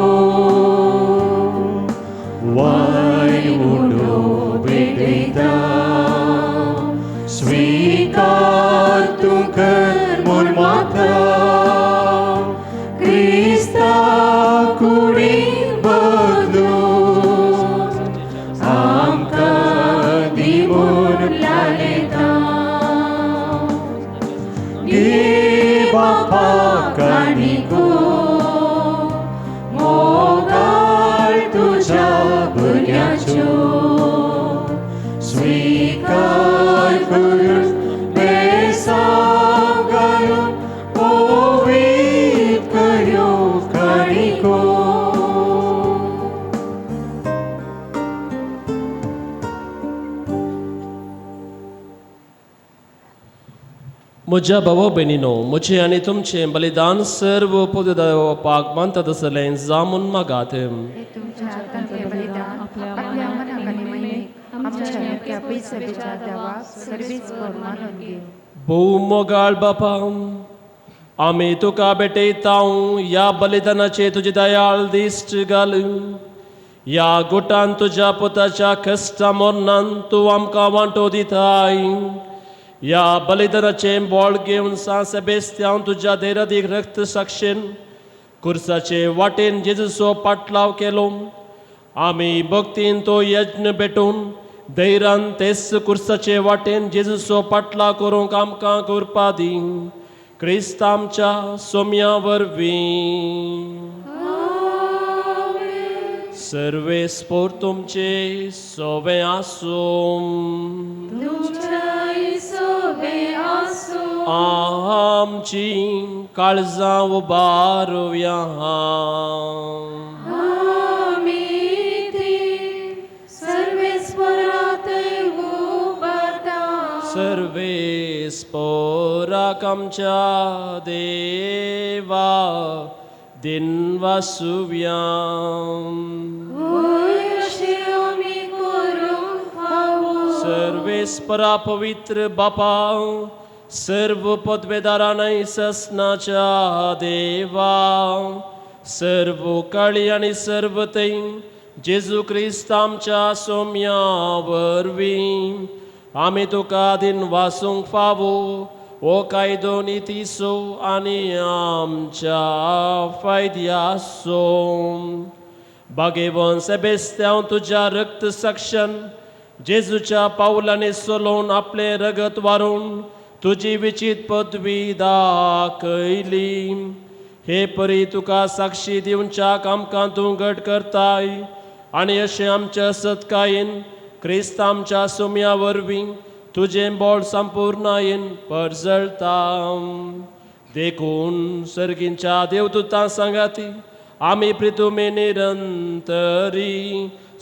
वाय उडो बेगयता स्वीकार तूं कर म्हूण मागता. क्रिस्ता कुडीन बदलून आमकां दी म्हूण लायता. गे बापा गाणी गो मोगाळ तुज्या भुरग्यांचो स्वीकार करून बेसांव घालून पवित्र कयो खाणी गो.
म्हज्या भावा भयणीनो म्हजें आनी तुमचें बलिदान सर्व पदपाक मानता तसलें जामून मागात.
तुमच्या हातांतलें बलिदान आपल्या मनाक आनी मयेक आमच्या योग्य सभेच्या देवाक सर्वीस करून मानून घेव.
भोव मोगाळ बापा आम्ही तुका भेटयतां या बलिदानाचे तुझे दयाळ दिश्ट घालून या गुटान तुझ्या पुताच्या कष्टा मरणान तू आमकां वांटो दिताय. या बलिदानाचे बोळ घेवन बेस्त्यान तुझ्या देरादीक रक्त साक्षीन कुर्साचे वाटेन जेजूचो पाटलाव केलो. आमी भक्तीन तो यज्ञ भेटून धैर्यान तेच कुर्साचे वाटेन जेजूचो पाटलाव करूंक आमकां करपा दी. क्रिस्त आमच्या सोम्या वरवीं. सर्वे स्पोर तुमचे सोवे आसूं. आमची काळजां उबारुया. सर्वे स्पोराक आमच्या देवा दिनवासुव्या. सर्वे स्परा पवित्र बापा सर्व पदवेदारांनाय ससनाच्या देवा सर्व काळी आणि सर्व तै जेजू क्रिस्त आमच्या सोम्या वरवीं आमी तुका दिन वासूंक फावो ओ कायदो नितीसो आनी आमच्या फायद्यासो. बागेवन सेबेस्त्याव तुझ्या रक्त साक्षान जेजूच्या पावलांनी सोलोवन आपले रगत वारून तुजी विचित पदवी दाखयली. हे परी तुका साक्षी दिवच्याक आमकां तूं घट करताय आनी अशें आमच्या सत्कायेन क्रिस्त आमच्या सोम्या वरवीं तुजें बोळ संपूर्णायेन परजळता. देखून सर्गींच्या देवदूतां सांगाती आमी प्रितुमे निरंतरी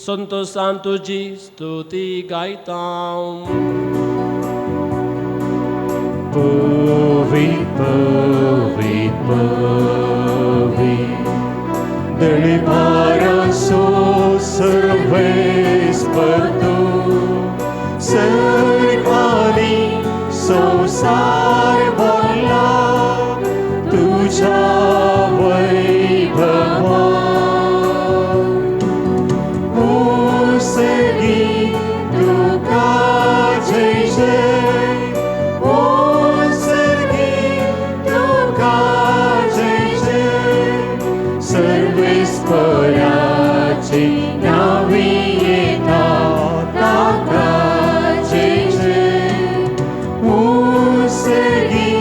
संतोषान तुजी स्तुती गायता.
Păvit, păvit, păvit, deliverea sus serveis per tu, sărcali sau sarvalla, tuja vaibhava. Usegi tu ca jai jai, पराची नावी येता ताका जय जय. उसगी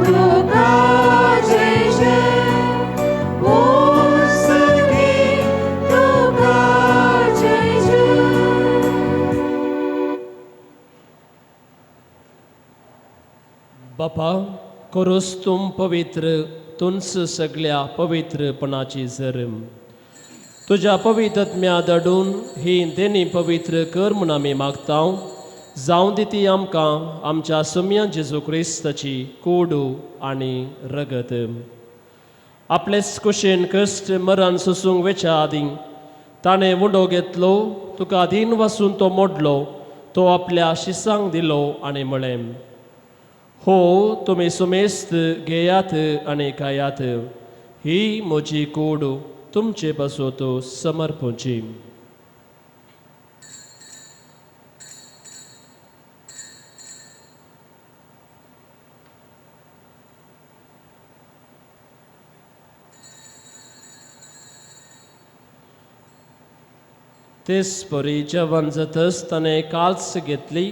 तुका जय जय, उसगी तुका जय जय.
बापा करोस तुम पवित्र तुंच सगळ्या पवित्रपणाची जरम. तुझ्या पवित्रत्म्या दडून ही देणी पवित्र कर म्हूण आमी मागतां. जावं दी ती आमकां आमच्या सोम्या जेजू क्रिस्ताची कोडू आनी रगत. आपलेच कुशेन कश्ट मरण सोसूंक वेच्या आदीं ताणें वुडो घेतलो. तुका दिन वासून तो मोडलो. तो आपल्या शिसांक दिलो आनी म्हळें हो तुमी सुमेस्त घेयात आनी खायात. ही म्हजी कूड तुमचे बसोतो समर्पूची. तेच परी जेवण जातच ताणें काल्स घेतली.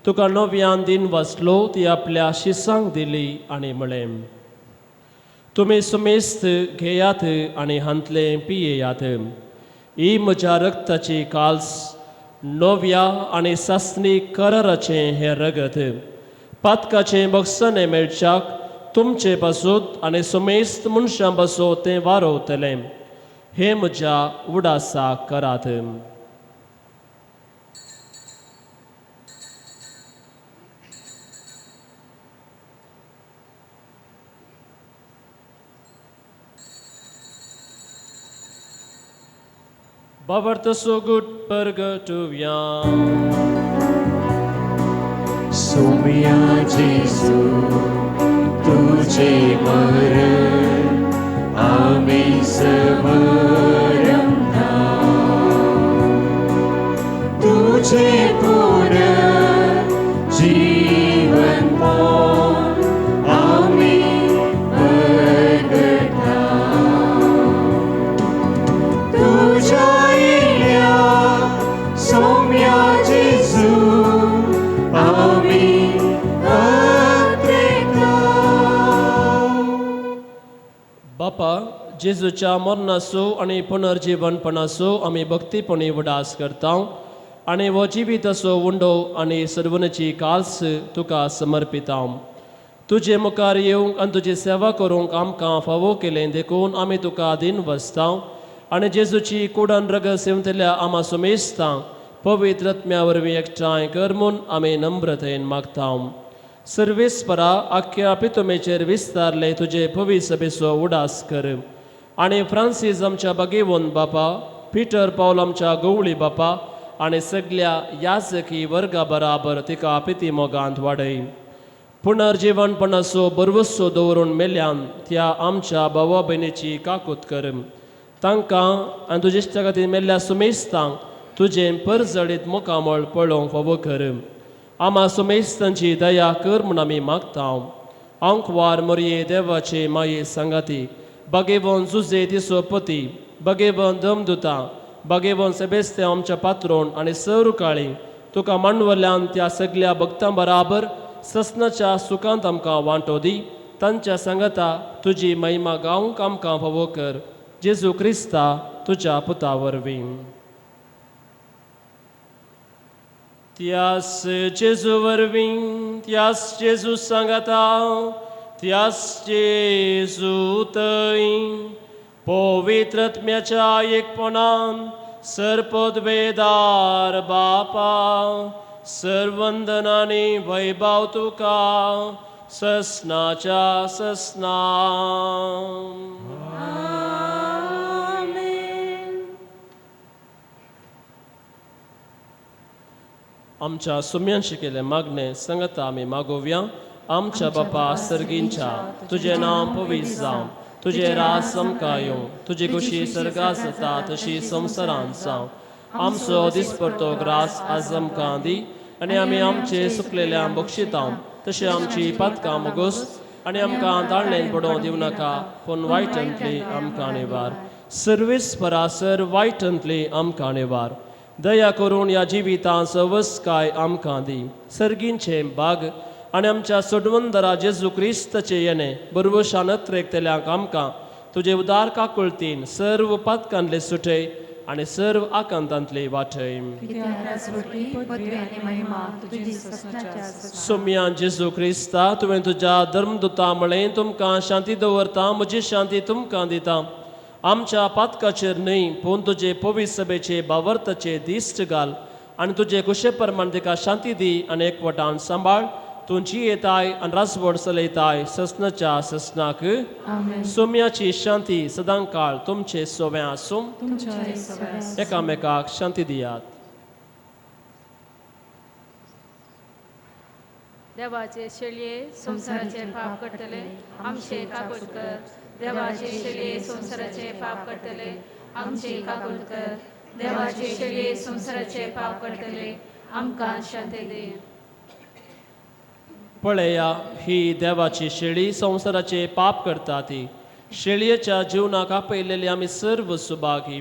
तुका नव्यान दिन वाचलो ती आपल्या शिसांक दिली आनी म्हळें तुमी सुमेस्त घेयात आनी हांतले पियेयात. ही म्हज्या रक्ताची काल्स नव्या आनी सासणी कराराचें हें रगत. पातकाचें बक्षणें मेळच्याक तुमचे बसोत आनी सुमेस्त मनशां बसोत तें वारोवतलें. हे म्हज्या उडासाक करात. Bavarta so good purgatoria.
Soumia Jesu, tu तुझे मरण आम्ही समरमता तुझे पुनः जीवन पान आम्ही बघता तुझ्या येण्या सौम्या जेजू आम्ही
बापा जेजूच्या मरणाचो आणि पुनर्जीवनपणाचो आमी भक्तीपणी उडास करता आणि वो जिविताचो उंडो आणि सर्वनाची काल्स तुका समर्पिता तुजे मुखार येवंक आनी तुजी सेवा करूंक आमकां फावो केलें देखून आमी तुका दिन वसता आणि जेजूची कुडन रग सेवतल्या आमा सुमेस्ता पवित्र आत्म्या वरवीं एकठांय कर म्हूण आमी नम्रतेन मागता सर्वेस्परा आख्या पितुमेचेर विस्तारले तुजे पवी सभेचो उडास कर आणि फ्रांसीस आमच्या बागेवोन बापा पिटर पौल आमच्या गवळी बापा आणि सगळ्या याजकी वर्गा बराबर तिका पिती मोगांत वाडय पुनर्जीवनपणाचो बरवसो दवरून मेल्यान त्या आमच्या भावा भयणीची काकूत कर तांकां आनी तुजे इश्टा खातीर मेल्ल्या सुमेस्तांक तुजें परजडीत मुखामळ पळोवंक फावो कर आमा सुमेस्तांची दया कर म्हूण आमी मागता आंकवार मोरये देवाचे माये सांगाती बागेवोन जुजे तिसो पती बागेवोन दमदुता बागेवोन सेबेस्ते आमच्या पात्रोन आनी सर काळी तुका मांडवल्यान त्या सगळ्या भक्तां बराबर ससनाच्या सुखांत आमकां वांटो दी तांच्या सांगाता तुजी महिमा गावंक आमकां फावो कर जेजू क्रिस्ता तुज्या पुता वरवीं त्यास जेजू वरवीं त्यास जेजू सांगाता त्यास जेजू थंय पवित्र आत्म्याच्या एकपणान सरपदवेदार बापा सर्वंदनांनी वैभव तुका ससनाच्या ससना आमच्या सुम्यांशी केले मागणे सांगता आमी मागोवया आमच्या बापा सर्गींच्या तुझे नाम पवित्र जावं तुझे राज समका येवं तुझी खुशी सर्गास जाता तशी संवसारांत जावं आमचो दिसपरतो ग्रास आज आमकां दी आनी आमी आमचे सुकलेल्या बक्षिता तशें आमची पातकां मोगोस आनी आमकां दाळणेन पडोवं दिवं नाका पूण वायटांतली आमकां निवार सर्वेस्परासर वायटांतली आमकां निवार दया करून या जिवितां सवस्काय आमकां दी सर्गींचे बाग आनी आमच्या सोडवंदरा जेजू क्रिस्ताचे येणे बरवशान एकतेल्यांक आमकां तुजे उदार काकुळतीन सर्व पातकांतले सुटय आनी सर्व आकांतांतले वाटय सोम्या जेजू क्रिस्ता तुवें तुज्या धर्मदुता म्हळें तुमकां शांती दवरता म्हजी शांती तुमकां दिता आमच्या पातकाचेर न्हय पूण तुजे पवित्र सभेचे बावर्ताचे दिश्ट घाल आनी तुजे कुशे प्रमाण तिका शांती दी आनी एकवटान सांबाळ तुमची येताय आनी रासवड चलयताय ससनाच्या ससनाक सोम्याची शांती सदां काळ तुमचे सोवे आसूं एकामेकाक शांती दियात
देवाचे शेळये संसाराचे पाप करतले आमचे काकूट कर देवाचे शेळये संसाराचे पाप करतले आमचे काकूट कर देवाचे शेळये संसाराचे पाप करतले आमकां शांती दे
पळया ही देवाची शेळी संसाराचे पाप करता ती शेळयेच्या जिवनाक आपयलेली आमी सर्व Subhagi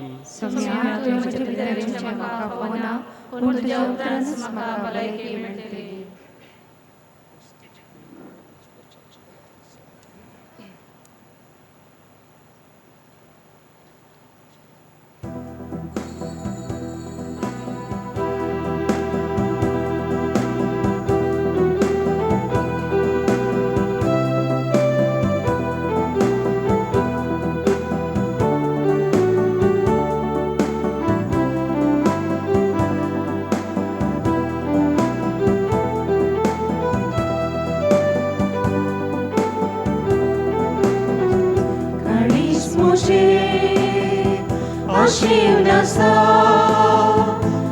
Aşiv nasa,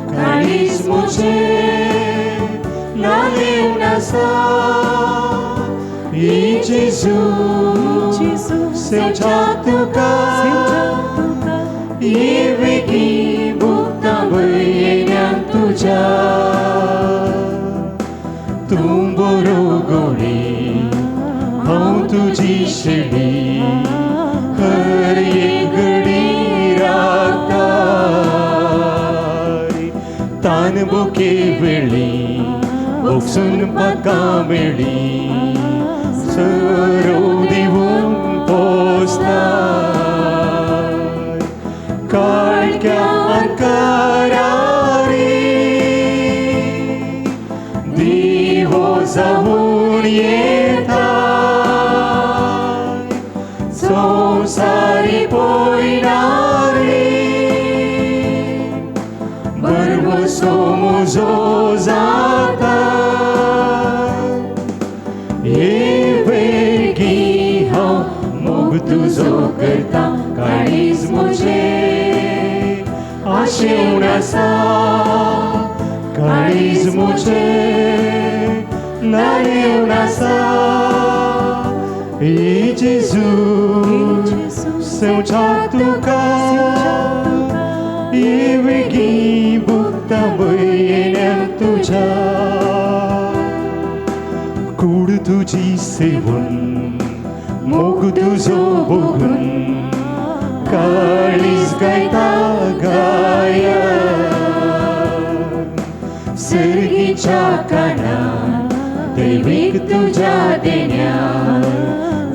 kalis moche, laliv nasa, E Jesus, seu jatuka, e veki bukta bayenyan tuja, tumboro gori, hau tuji shili, har ek gadi raktai, tan buke veli, buksun pakka veli. Serudivun postai Kalkyan karari Diho zavun yetai Sonsari poinari Bermusumu zozatai तुझो करता काळीज मुझे आशेवण्याचा काळीज मुझे लालेवण्याचा E Jesus, seu jatuka E vegi bukta bayenyan tuja Kud tuji sevun मोग तुझो बघून काळीज गायता गाया सर्गीच्या कानात दैविक तुझ्या देण्या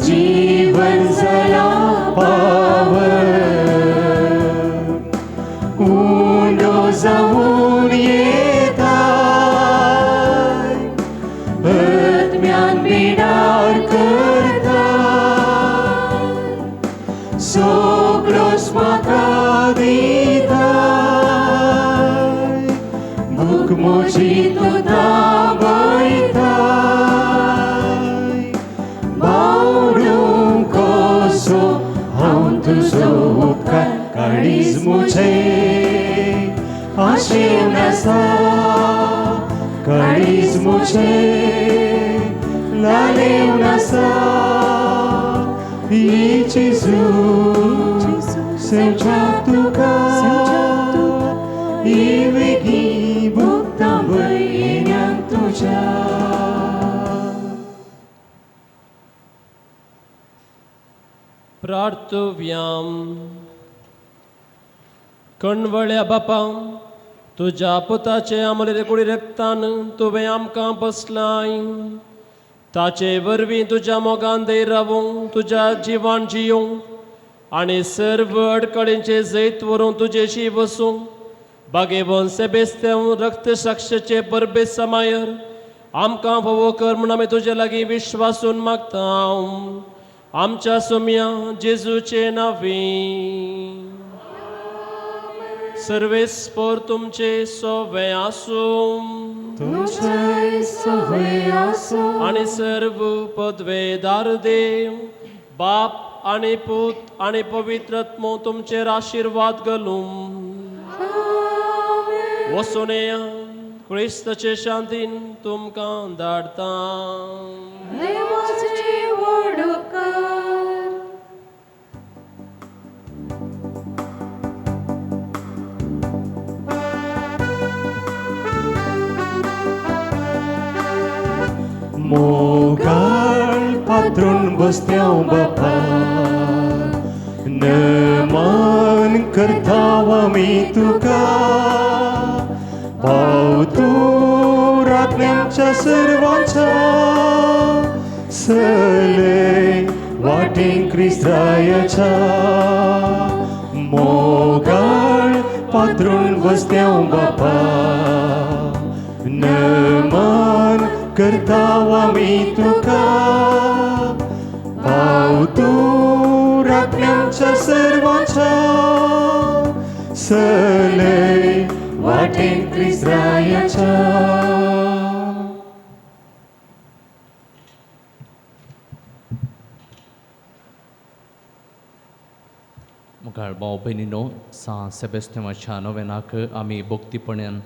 जीवन जला पाव उंडो जाऊन येताय आत्म्यान बिडार करता Sogros makaditai Buk mochi tutabaitai Baudum koso Haun tuzo upkat Kariz muche Ashiv nasa Kariz muche Lalev nasa E Jesus, seu jatuka, e vegi bukta bayenyan tuja.
प्रार्थव्याम कणवळ्या बापा तुझ्या पुताचे आमले कुडी रक्तान तुवें आमकां बसलाय ताचे वरवीं तुज्या मोगान दे रावूं तुज्या जिवान जियोंक आनी सर्व अडकळींचे जैत व्हरून तुजेशी वसूं बागेवन सेबेस्तेव रक्त साक्षाचे परबे समायर आमकां फोवो कर म्हूण आमी तुजे लागीं विश्वासून मागता आमच्या सोम्या जेजूचे नांवी सर्वेस्पोर तुमचे सोवे आसूं आणि सर्व पदवेदार देव बाप आणि पूत आणि पवित्रत्मो तुमचेर आशीर्वाद घालूं वसून येया क्रिस्ताचे शांतीन तुमकां धाडता
Mogal patron băsteau bapa Năman cărtaua mituca Pauturat neamcea sărvancea Să le vatin cristraiacea Mogal patron băsteau bapa Năman करतावा मी तुका पावतो राखण्याच्या सर्वांच्या सले वाटेन क्रिस्रायाच्या
मुखार भाव भयणीनो सा सेबेस्तेमाच्या नोवेनाक आमी भक्तीपणान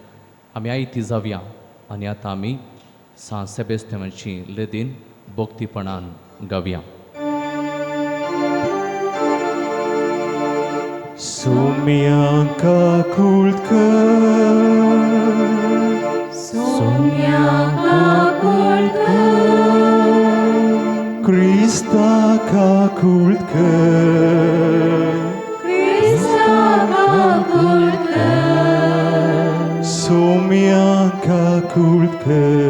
आमी आयती जावया आनी आतां आमी सा सेबेस्तेमाची लेदीन भोक्तीपणान गावया.
Sumianka kultkar,
Soumyaka kultkar,
Krista ka kultkar,
Krista ka kultkar,
Sumianka kultkar,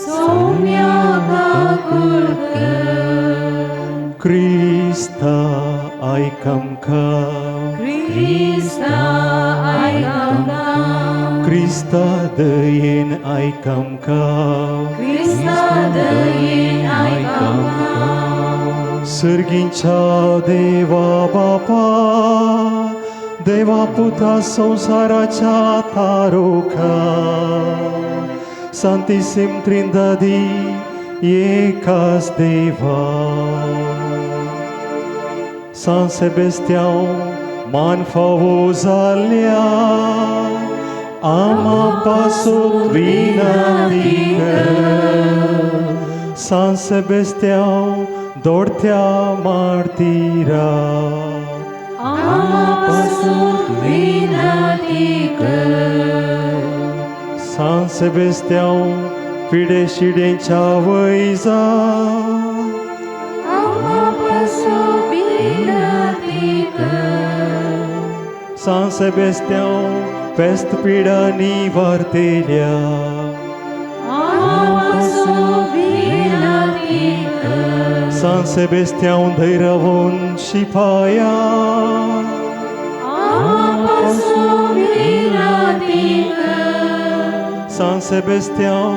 Soumyaka kultkar,
Krista aikam ka,
Krista aikam
Krista dayin aikam ka,
Krista dayin aikam
सर्गींच्या देवा बापा, देवा पुता संसाराच्या तारोखा, Santissim Trindade, एकाच देवा. San Sebastião, man favozalia, ama pasut vinadică, San Sebastião, dortea martira,
Ama pasut vinadică,
San Sebastião, fideșidenția văiza,
Ama pasut vinadică,
San Sebastião, pest pida nivartelea,
Ama pasut vinadică,
San Sebastião, धैर्यवन शिपाया,
Ama pasut vinadică,
San Sebastião,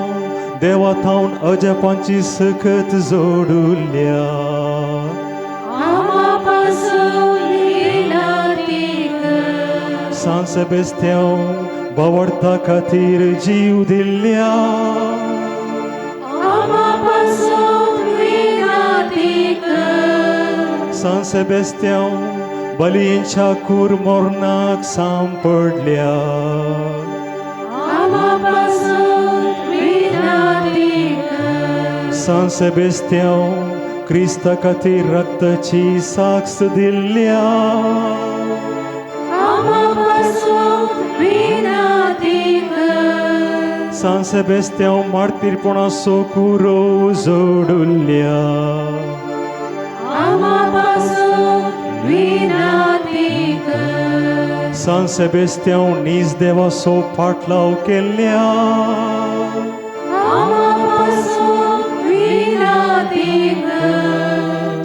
देवातावन अजपांची सकत जोडुल्या,
Ama pasut vinadică,
San Sebastião, बावडता खातीर जीव दिल्या,
Ama pasut vinadică,
San Sebastião, बलिंच्या कुरमोरणाक सांपडल्या,
Ama pasut vinadică,
San Sebastião, Krista खातीर रक्ताची साक्ष दिल्या,
Ama pasut vinadică,
San Sebastião, martirपणाचो कुरो जोडुल्या,
Ama pasut vinadică,
San Sebastião, नीज देवाचो फाटलाव केल्या,
Ama pasut vinadică,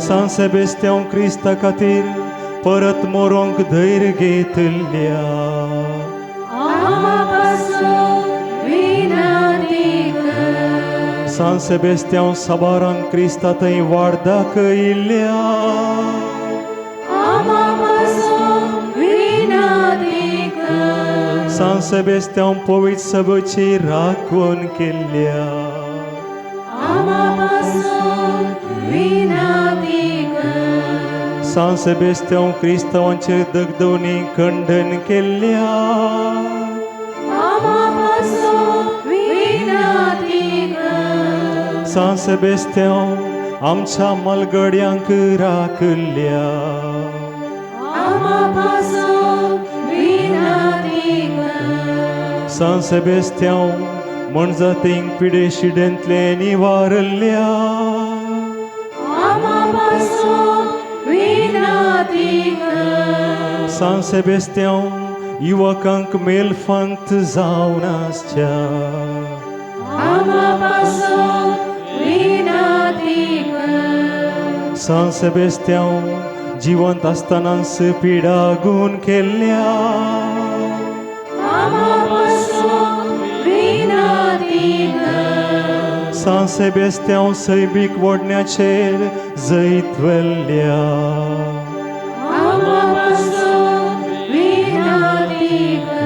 San Sebastião, Krista खातीर परत मोरोंक धैर्य घेतल्या,
Ama pasut vinadică,
San Sebastião, sabaरांक Krista थंय वाडदाक येयल्या,
Ama pasut vinadică,
San Sebastião, पवित्र सभेची राखण केल्या,
Ama pasut vinadică,
San Sebastião, क्रिस्तावांचेर दगदवणी खंडन केल्या,
Ama pasut vinadică,
San Sebastião, आमच्या मलगड्यांक राखल्या,
Ama pasut vinadică,
San Sebastião, म्हणजातींक पिडेशिडेंतले निवारल्या,
Ama pasut vinadică,
San Sebastião, युवकांक मेलफंत जावन आसच्या,
Ama pasut vinadică,
San Sebastião, जिवंत आसतना पिडा गुण केल्या,
Ama pasut vinadică,
San Sebastião, Saibik वडण्याचेर जैतवल्या,
Ama pasut vinadică,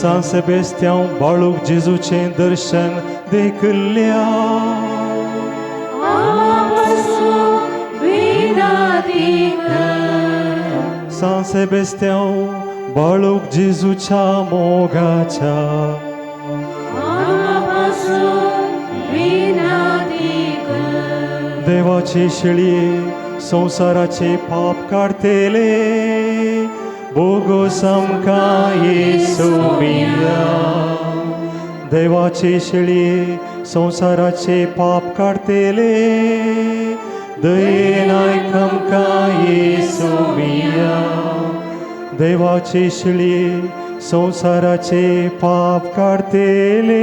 San Sebastião, बाळूक जेजूचें दर्शन देखल्या,
Ama pasut vinadică,
San Sebastião, बाळूक जेजूच्या मोगाच्या,
Ama pasut vinadică,
देवाचे शेळये संसाराचे पाप काढतेले बोगोस आमकां येसू मिया देवाचे शेळये संसाराचे पाप काढतेले दयेन आयक आमकां येसू मिया देवाचे शेळये संसाराचे पाप काढतेले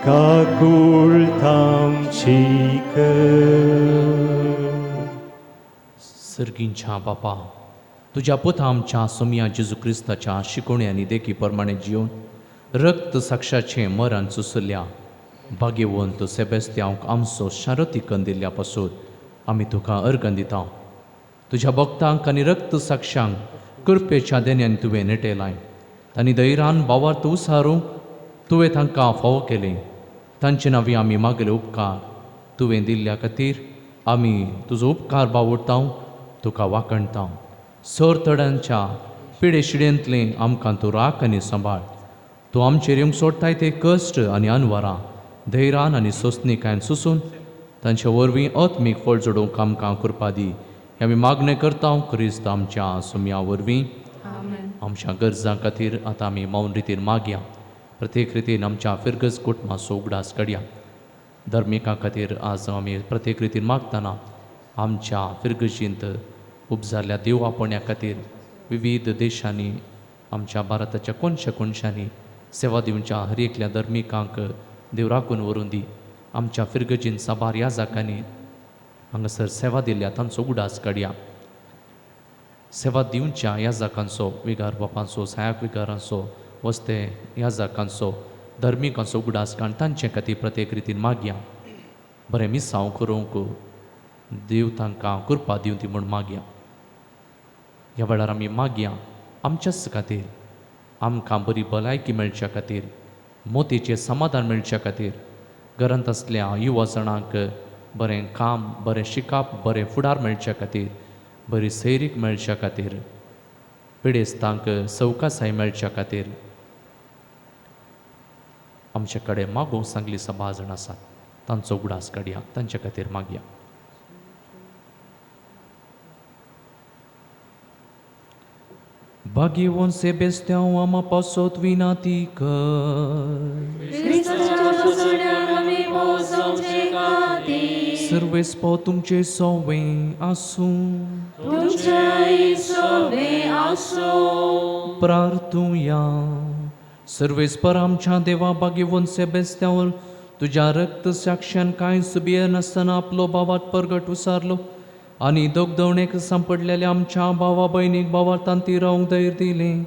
काकूळ थांबची
सर्गींच्या बापा तुझ्या पुता आमच्या सोम्या जेजू क्रिस्ताच्या शिकवणी आनी देखी प्रमाणे जिवन रक्त साक्षाचे मरण चुसल्या भाग्यवंत सेबेस्त्यांक आमचो शारती कंदिल्ल्या पासून आमी तुका अर्घन दिता तुझ्या भक्तांक आनी रक्त साक्षांक कृपेच्या देण्यान तुवें नेटयलाय तांणी धैर्यान भावार्थ उसारूंक तुवें तांकां फावो केलें तांचे नांवी आमी मागले उपकार तुवें दिल्ल्या खातीर आमी तुजो उपकार बावडटा तुका वाकणटा सर तड्यांच्या पिडे शिडेंतले आमकां तूं राख आनी सांबाळ तूं आमचेर येवंक सोडटाय ते कश्ट आनी अनवरां धैर्यान आनी सोंसणिकायेन सुसून तांचे वरवीं आत्मीक फळ जोडूंक आमकां कृपा दी हे आमी मागणें करता क्रिस्त आमच्या सोम्या वरवीं आमच्या गरजां खातीर आतां आमी मौन रितीन मागया प्रत्येक रितीन आमच्या फिरगज कुटुंबाचो उगडास काडया धर्मिकां खातीर आज आमी प्रत्येक रितीन मागतना आमच्या फिरगजींत उपजाल्ल्या देवआपोण्या खातीर विविध देशांनी आमच्या भारताच्या कोणशा कोणशांनी सेवा दिवच्या हर एकल्या धर्मिकांक देव राखून व्हरून दी आमच्या फिरगजीन साबार ह्या जागांनी हांगासर सेवा दिल्या तांचो उगडास काडया सेवा दिवच्या ह्या जागांचो विगार बापांचो सहायक विगारांचो वस्ते ह्या जागांचो धर्मिकांचो उगडास काण तांचे खातीर प्रत्येक रितीन मागया बरें मिसांव करूंक देव तांकां कृपा दिवं ती म्हूण मागया ह्या वेळार आमी मागया आमच्याच खातीर आमकां बरी भलायकी मेळच्या खातीर मोतीचें समाधान मेळच्या खातीर घरांत आसल्या युवा जाणांक बरें काम बरें शिकप बरें फुडार मेळच्या खातीर बरी सैरीक मेळच्या खातीर पिडेस्तांक सवकासाय मेळच्या खातीर आमचे कडेन मागूंक सांगली सभा जाण आसात तांचो उगडास काडया तांचे खातीर मागया भाग्यवान सेबेस्त्यांव आमा पासत विनाती कर सर्वेस्पो तुमचे सोवें आसूं प्रार्थुया सर्वेस्पर आमच्या देवा भाग्यवान सेबेस्त्यांवर तुझ्या रक्त साक्षान कांय सुबिये नासतना आपलो भावात परगट उसारलो आनी दोगदवणेक सांपडलेल्या आमच्या भावा भयणीक भावार्थांती रावंक धैर्य दिलें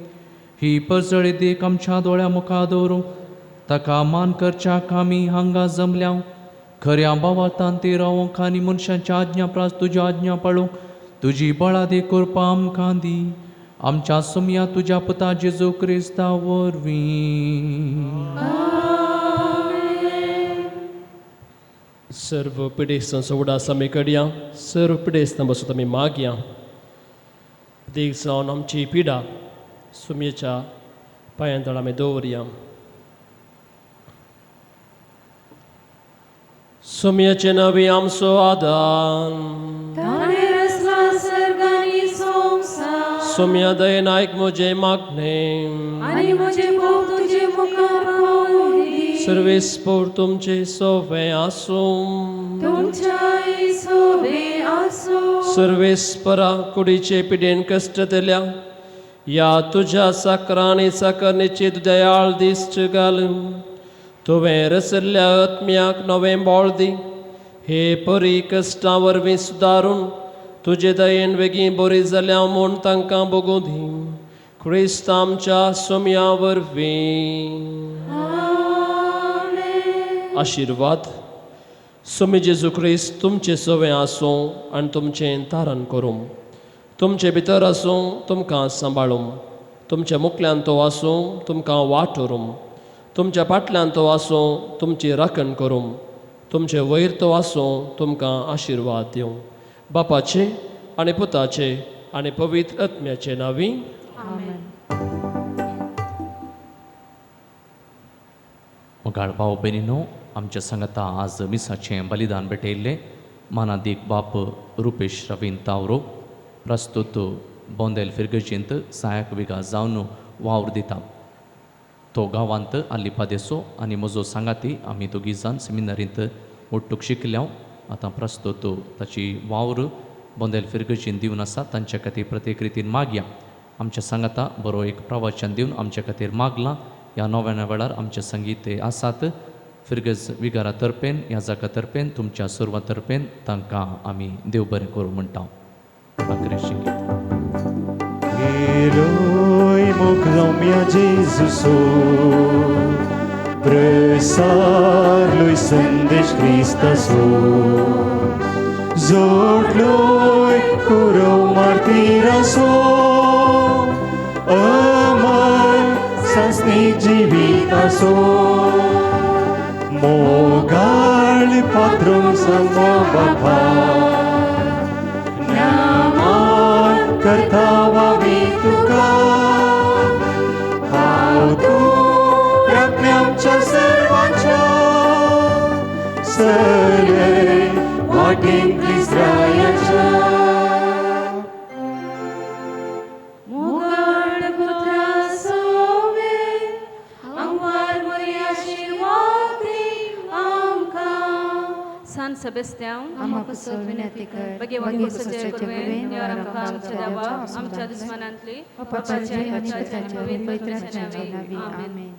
ही परजळी देख आमच्या दोळ्या मुखार दवरूंक ताका मान करच्याक आमी हांगा जमल्या खऱ्या भावार्थांती रावंक आनी मनशांच्या आज्ञा प्रास तुज्या आज्ञा पाळूंक तुजी बळा दे करपा आमकां दी आमच्या सोम्या तुज्या पुता जेजू क्रिस्ता वरवीं
सर्व पिडेस्तांचो उगडास आमी करया सर्व पिडेस्तां बसून आमी मागया देख जावन आमची पिडा सुमयेच्या पांयां आमी दवरया सुमयेचे नवी आमचो आदान सुमया दयेन आयक म्हजे मागणें सर्वेस्पोर तुमचे सोवे आसूं सर्वेस्परा कुडीचे पिडेन कश्ट दिल्या या तुझ्या साकरांनी साकरणेचे दयाळ दिश्ट घालून तुवें रसल्ल्या आत्म्याक नवें बोळ दी हे परी कश्टां वरवीं सुदारून तुजे दयेन बेगीन बरी जाल्या म्हूण तांकां बगूं दी क्रिस्त आमच्या सोम्या वरवीं आशिर्वाद सोमी जेजू क्रिस्त तुमचे सवे आसूं आनी तुमचें तारण करूं तुमचे भितर आसूं तुमकां सांबाळूं तुमच्या मुखल्यान तो आसूं तुमकां वाटोरूं तुमच्या फाटल्यान तो आसूं तुमची राखण करूं तुमचे वयर तो आसूं तुमकां आशिर्वाद दिवं बापाचे आनी पुताचे आनी पवित्र आत्म्याचे नांवी
मोगाळ भाव भयणीनो आमच्या सांगाता आज मिसाचें बलिदान भेटयल्लें मानादीक बाप रुपेश रवीन तावरो प्रस्तुत बोंदेल फिरगजींत सहायक विगा जावन वावर दिता तो गांवांत आल्ली पादेसो आनी म्हजो सांगाती आमी दोगी जाण सेमिनारींत मोट्टूक शिकल्या आतां प्रस्तुत ताची वावर बोंदेल फिरगजीन दिवन आसा तांचे खातीर प्रत्येक रितीन मागया आमच्या सांगाता बरो एक प्रवचन दिवन आमचे खातीर मागलां ह्या नव्याण्या वेळार आमचे संगीत आसात फिरगज विगारा तर्फेन ह्या जागा तर्फेन तुमच्या सर्वां तर्फेन तांकां आमी देव बरें करूं म्हणटा
Eloi mocromia Jesuso Brösar lui sândeș Hristaso Zort lui curău martiraso Amar sansnic jivitaso Mogal patrum samma bapa Naman करतावा मी तुका हाव तू रत्ने आमच्या सर्वांच्या सगळे वाटेन इस्रायलच्या
मुगड पुत्रा सोवे आमवार मोरी आशीर्वादी आमकां सान सबेस्त्यांव
आमकां सोड विनंती कर
बगे वगे सजय करवेन यार आमकां आमच्या देवा आमच्या दुस्मनांतली
पपाचे आनी पिताचे पवित्र नावी आमेन